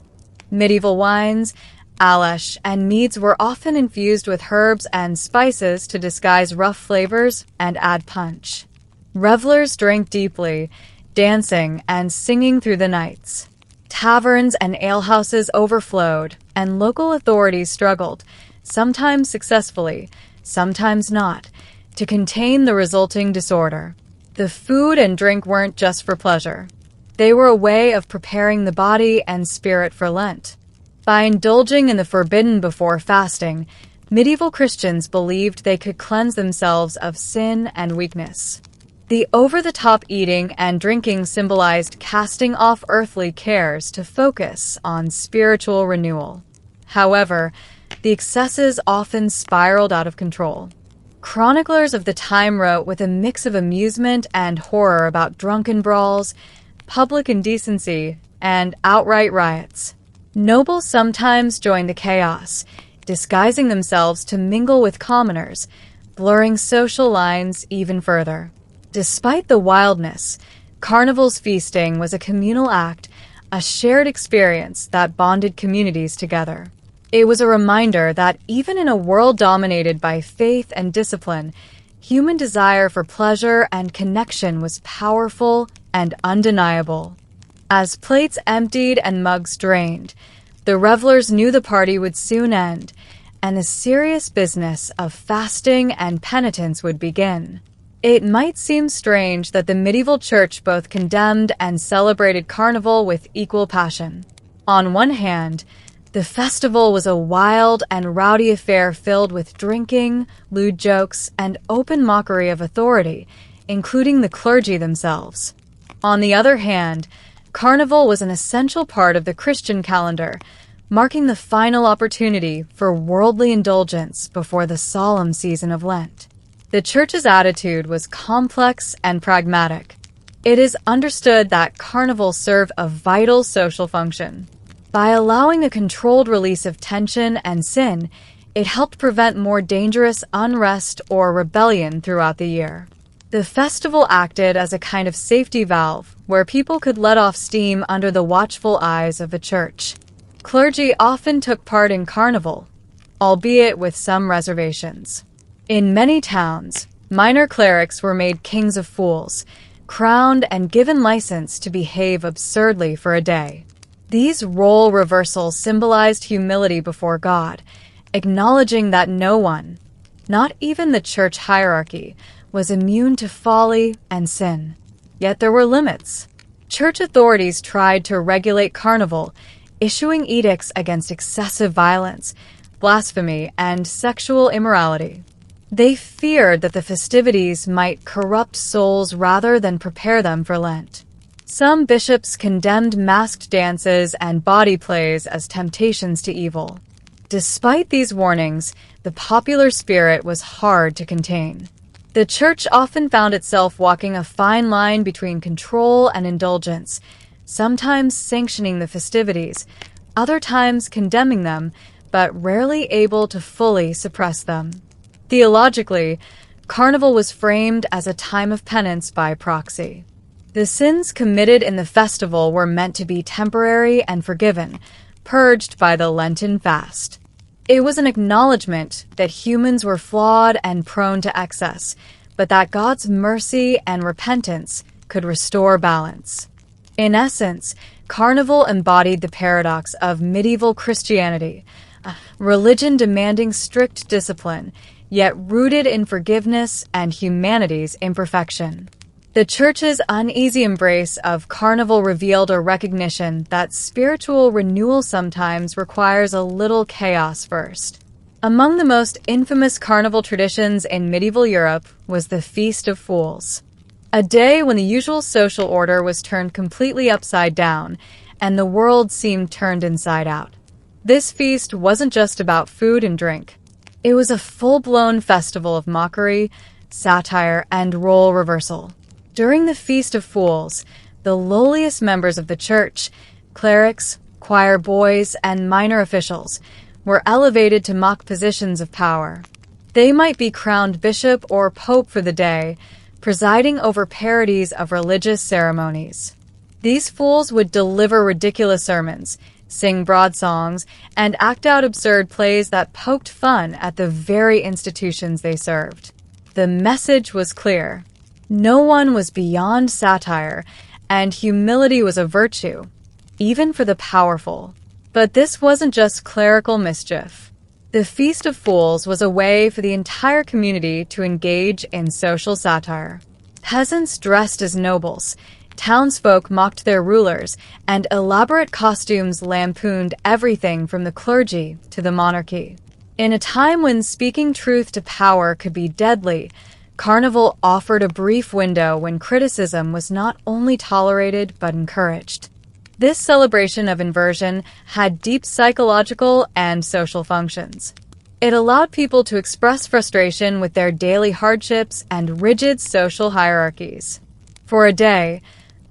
Medieval wines, Alesh, and meads were often infused with herbs and spices to disguise rough flavors and add punch. Revelers drank deeply, dancing and singing through the nights. Taverns and alehouses overflowed, and local authorities struggled, sometimes successfully, sometimes not, to contain the resulting disorder. The food and drink weren't just for pleasure. They were a way of preparing the body and spirit for Lent. By indulging in the forbidden before fasting, medieval Christians believed they could cleanse themselves of sin and weakness. The over-the-top eating and drinking symbolized casting off earthly cares to focus on spiritual renewal. However, the excesses often spiraled out of control. Chroniclers of the time wrote with a mix of amusement and horror about drunken brawls, public indecency, and outright riots. Nobles sometimes joined the chaos, disguising themselves to mingle with commoners, blurring social lines even further. Despite the wildness, Carnival's feasting was a communal act, a shared experience that bonded communities together. It was a reminder that even in a world dominated by faith and discipline, human desire for pleasure and connection was powerful and undeniable. As plates emptied and mugs drained, the revelers knew the party would soon end, and the serious business of fasting and penitence would begin. It might seem strange that the medieval church both condemned and celebrated Carnival with equal passion. On one hand, the festival was a wild and rowdy affair filled with drinking, lewd jokes, and open mockery of authority, including the clergy themselves. On the other hand, Carnival was an essential part of the Christian calendar, marking the final opportunity for worldly indulgence before the solemn season of Lent. The Church's attitude was complex and pragmatic. It is understood that Carnival served a vital social function. By allowing a controlled release of tension and sin, it helped prevent more dangerous unrest or rebellion throughout the year. The festival acted as a kind of safety valve where people could let off steam under the watchful eyes of the church. Clergy often took part in Carnival, albeit with some reservations. In many towns, minor clerics were made kings of fools, crowned and given license to behave absurdly for a day. These role reversals symbolized humility before God, acknowledging that no one, not even the church hierarchy, was immune to folly and sin. Yet there were limits. Church authorities tried to regulate Carnival, issuing edicts against excessive violence, blasphemy, and sexual immorality. They feared that the festivities might corrupt souls rather than prepare them for Lent. Some bishops condemned masked dances and body plays as temptations to evil. Despite these warnings, the popular spirit was hard to contain. The church often found itself walking a fine line between control and indulgence, sometimes sanctioning the festivities, other times condemning them, but rarely able to fully suppress them. Theologically, Carnival was framed as a time of penance by proxy. The sins committed in the festival were meant to be temporary and forgiven, purged by the Lenten fast. It was an acknowledgement that humans were flawed and prone to excess, but that God's mercy and repentance could restore balance. In essence, Carnival embodied the paradox of medieval Christianity, a religion demanding strict discipline, yet rooted in forgiveness and humanity's imperfection. The Church's uneasy embrace of Carnival revealed a recognition that spiritual renewal sometimes requires a little chaos first. Among the most infamous Carnival traditions in medieval Europe was the Feast of Fools, a day when the usual social order was turned completely upside down, and the world seemed turned inside out. This feast wasn't just about food and drink. It was a full-blown festival of mockery, satire, and role reversal. During the Feast of Fools, the lowliest members of the church, clerics, choir boys, and minor officials, were elevated to mock positions of power. They might be crowned bishop or pope for the day, presiding over parodies of religious ceremonies. These fools would deliver ridiculous sermons, sing broad songs, and act out absurd plays that poked fun at the very institutions they served. The message was clear. No one was beyond satire, and humility was a virtue, even for the powerful. But this wasn't just clerical mischief. The Feast of Fools was a way for the entire community to engage in social satire. Peasants dressed as nobles, townsfolk mocked their rulers, and elaborate costumes lampooned everything from the clergy to the monarchy. In a time when speaking truth to power could be deadly, Carnival offered a brief window when criticism was not only tolerated but encouraged. This celebration of inversion had deep psychological and social functions. It allowed people to express frustration with their daily hardships and rigid social hierarchies. For a day,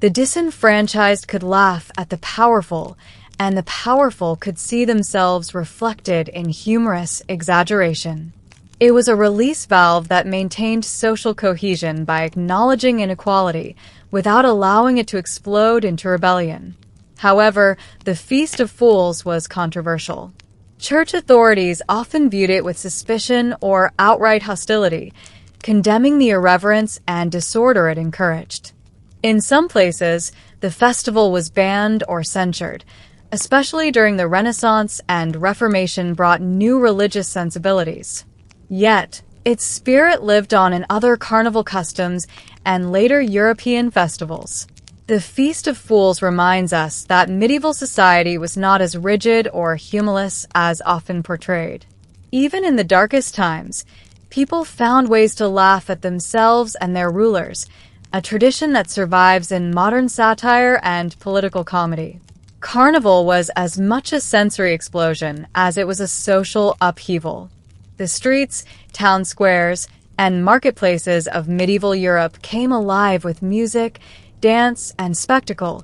the disenfranchised could laugh at the powerful, and the powerful could see themselves reflected in humorous exaggeration. It was a release valve that maintained social cohesion by acknowledging inequality without allowing it to explode into rebellion. However, the Feast of Fools was controversial. Church authorities often viewed it with suspicion or outright hostility, condemning the irreverence and disorder it encouraged. In some places, the festival was banned or censored, especially during the Renaissance and Reformation brought new religious sensibilities. Yet, its spirit lived on in other carnival customs and later European festivals. The Feast of Fools reminds us that medieval society was not as rigid or humorless as often portrayed. Even in the darkest times, people found ways to laugh at themselves and their rulers, a tradition that survives in modern satire and political comedy. Carnival was as much a sensory explosion as it was a social upheaval. The streets, town squares, and marketplaces of medieval Europe came alive with music, dance, and spectacle,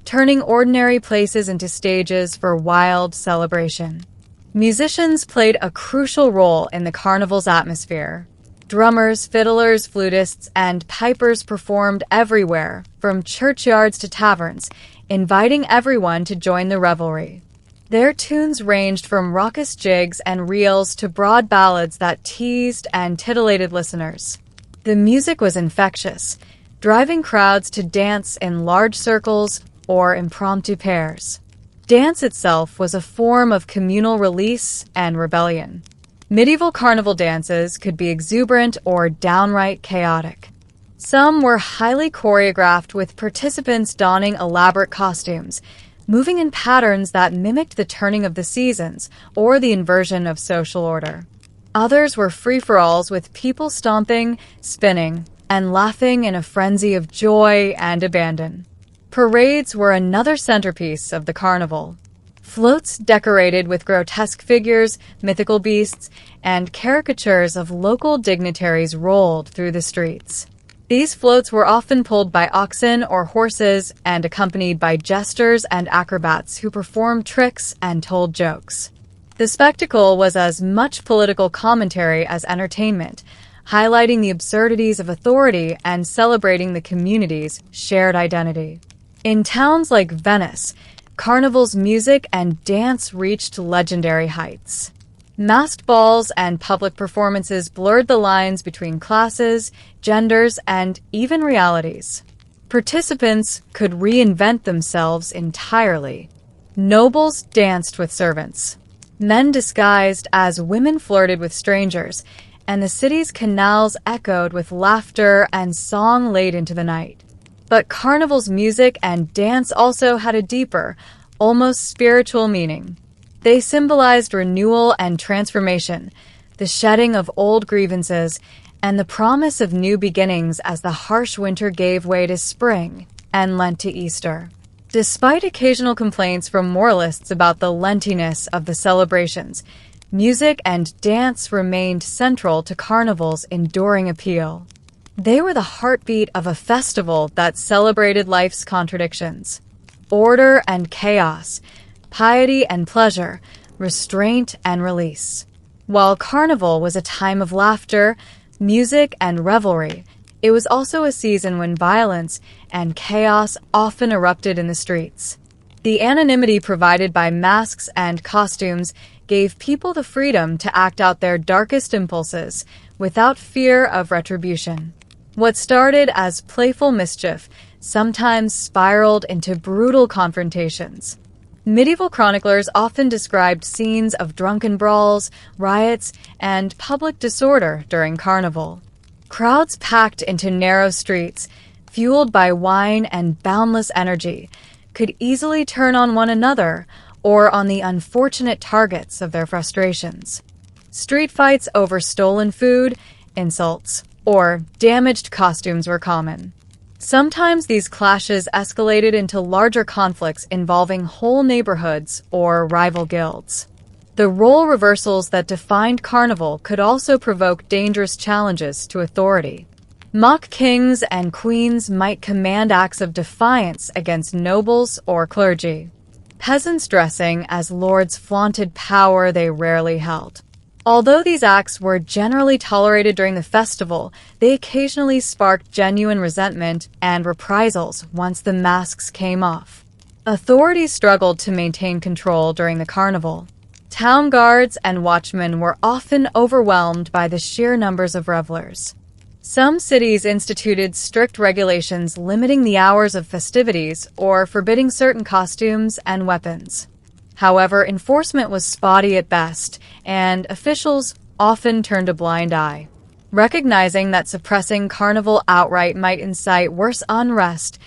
turning ordinary places into stages for wild celebration. Musicians played a crucial role in the carnival's atmosphere. Drummers, fiddlers, flutists, and pipers performed everywhere, from churchyards to taverns, inviting everyone to join the revelry. Their tunes ranged from raucous jigs and reels to broad ballads that teased and titillated listeners. The music was infectious, driving crowds to dance in large circles or impromptu pairs. Dance itself was a form of communal release and rebellion. Medieval carnival dances could be exuberant or downright chaotic. Some were highly choreographed with participants donning elaborate costumes, moving in patterns that mimicked the turning of the seasons or the inversion of social order. Others were free-for-alls with people stomping, spinning, and laughing in a frenzy of joy and abandon. Parades were another centerpiece of the carnival. Floats decorated with grotesque figures, mythical beasts, and caricatures of local dignitaries rolled through the streets. These floats were often pulled by oxen or horses and accompanied by jesters and acrobats who performed tricks and told jokes. The spectacle was as much political commentary as entertainment, highlighting the absurdities of authority and celebrating the community's shared identity. In towns like Venice, Carnival's music and dance reached legendary heights. Masked balls and public performances blurred the lines between classes, genders, and even realities. Participants could reinvent themselves entirely. Nobles danced with servants. Men disguised as women flirted with strangers, and the city's canals echoed with laughter and song late into the night. But Carnival's music and dance also had a deeper, almost spiritual meaning. They symbolized renewal and transformation, the shedding of old grievances, and the promise of new beginnings as the harsh winter gave way to spring and Lent to Easter. Despite occasional complaints from moralists about the Lentiness of the celebrations, music and dance remained central to Carnival's enduring appeal. They were the heartbeat of a festival that celebrated life's contradictions. Order and chaos, piety and pleasure, restraint and release. While Carnival was a time of laughter, music, and revelry, it was also a season when violence and chaos often erupted in the streets. The anonymity provided by masks and costumes gave people the freedom to act out their darkest impulses without fear of retribution. What started as playful mischief sometimes spiraled into brutal confrontations. Medieval chroniclers often described scenes of drunken brawls, riots, and public disorder during Carnival. Crowds packed into narrow streets, fueled by wine and boundless energy, could easily turn on one another or on the unfortunate targets of their frustrations. Street fights over stolen food, insults, or damaged costumes were common. Sometimes these clashes escalated into larger conflicts involving whole neighborhoods or rival guilds. The role reversals that defined Carnival could also provoke dangerous challenges to authority. Mock kings and queens might command acts of defiance against nobles or clergy. Peasants dressing as lords flaunted power they rarely held. Although these acts were generally tolerated during the festival, they occasionally sparked genuine resentment and reprisals once the masks came off. Authorities struggled to maintain control during the carnival. Town guards and watchmen were often overwhelmed by the sheer numbers of revelers. Some cities instituted strict regulations limiting the hours of festivities or forbidding certain costumes and weapons. However, enforcement was spotty at best, and officials often turned a blind eye. Recognizing that suppressing carnival outright might incite worse unrest,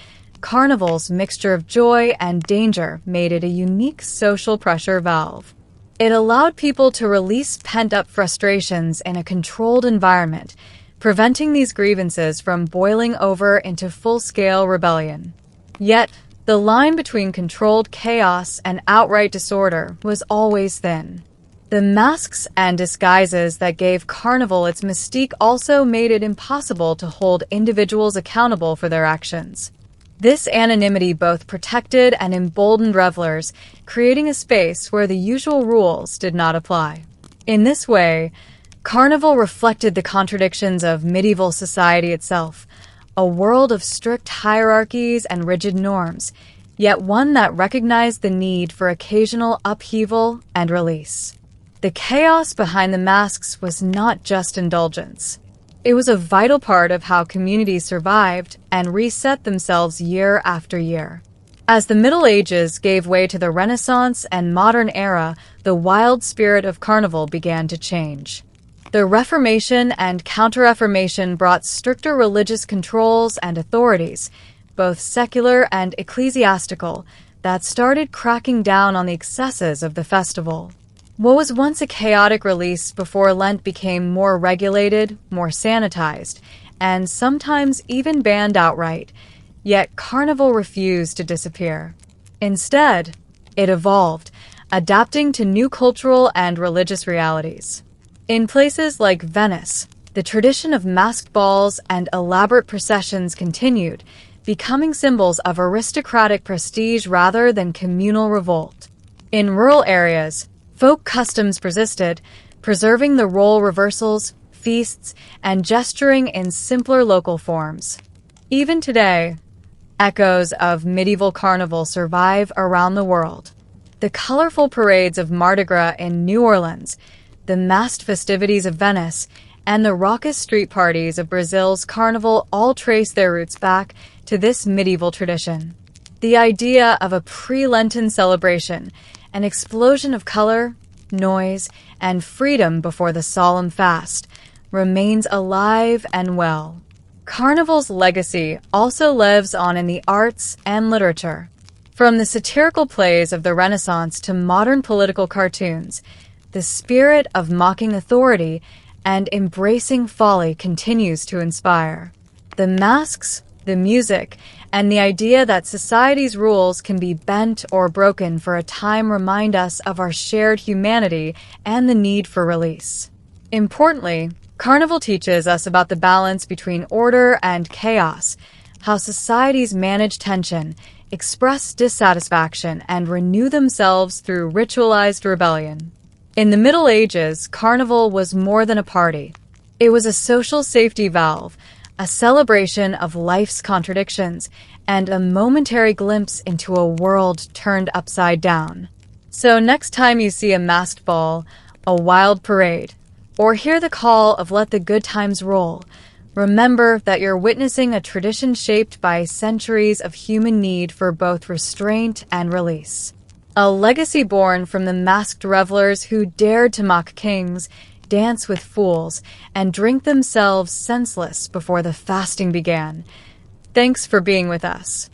Carnival's mixture of joy and danger made it a unique social pressure valve. It allowed people to release pent-up frustrations in a controlled environment, preventing these grievances from boiling over into full-scale rebellion. Yet, the line between controlled chaos and outright disorder was always thin. The masks and disguises that gave Carnival its mystique also made it impossible to hold individuals accountable for their actions. This anonymity both protected and emboldened revelers, creating a space where the usual rules did not apply. In this way, Carnival reflected the contradictions of medieval society itself, a world of strict hierarchies and rigid norms, yet one that recognized the need for occasional upheaval and release. The chaos behind the masks was not just indulgence. It was a vital part of how communities survived and reset themselves year after year. As the Middle Ages gave way to the Renaissance and modern era, the wild spirit of Carnival began to change. The Reformation and Counter-Reformation brought stricter religious controls and authorities, both secular and ecclesiastical, that started cracking down on the excesses of the festival. What was once a chaotic release before Lent became more regulated, more sanitized, and sometimes even banned outright, yet Carnival refused to disappear. Instead, it evolved, adapting to new cultural and religious realities. In places like Venice, the tradition of masked balls and elaborate processions continued, becoming symbols of aristocratic prestige rather than communal revolt. In rural areas, folk customs persisted, preserving the role reversals, feasts, and gesturing in simpler local forms. Even today, echoes of medieval carnival survive around the world. The colorful parades of Mardi Gras in New Orleans, the masked festivities of Venice, and the raucous street parties of Brazil's carnival all trace their roots back to this medieval tradition. The idea of a pre-Lenten celebration, an explosion of color, noise, and freedom before the solemn fast, remains alive and well. Carnival's legacy also lives on in the arts and literature. From the satirical plays of the Renaissance to modern political cartoons, the spirit of mocking authority and embracing folly continues to inspire. The masks, the music, and the idea that society's rules can be bent or broken for a time remind us of our shared humanity and the need for release. Importantly, Carnival teaches us about the balance between order and chaos, how societies manage tension, express dissatisfaction, and renew themselves through ritualized rebellion. In the Middle Ages, Carnival was more than a party. It was a social safety valve, a celebration of life's contradictions, and a momentary glimpse into a world turned upside down. So next time you see a masked ball, a wild parade, or hear the call of "Let the good times roll," remember that you're witnessing a tradition shaped by centuries of human need for both restraint and release. A legacy born from the masked revelers who dared to mock kings, dance with fools, and drink themselves senseless before the fasting began. Thanks for being with us.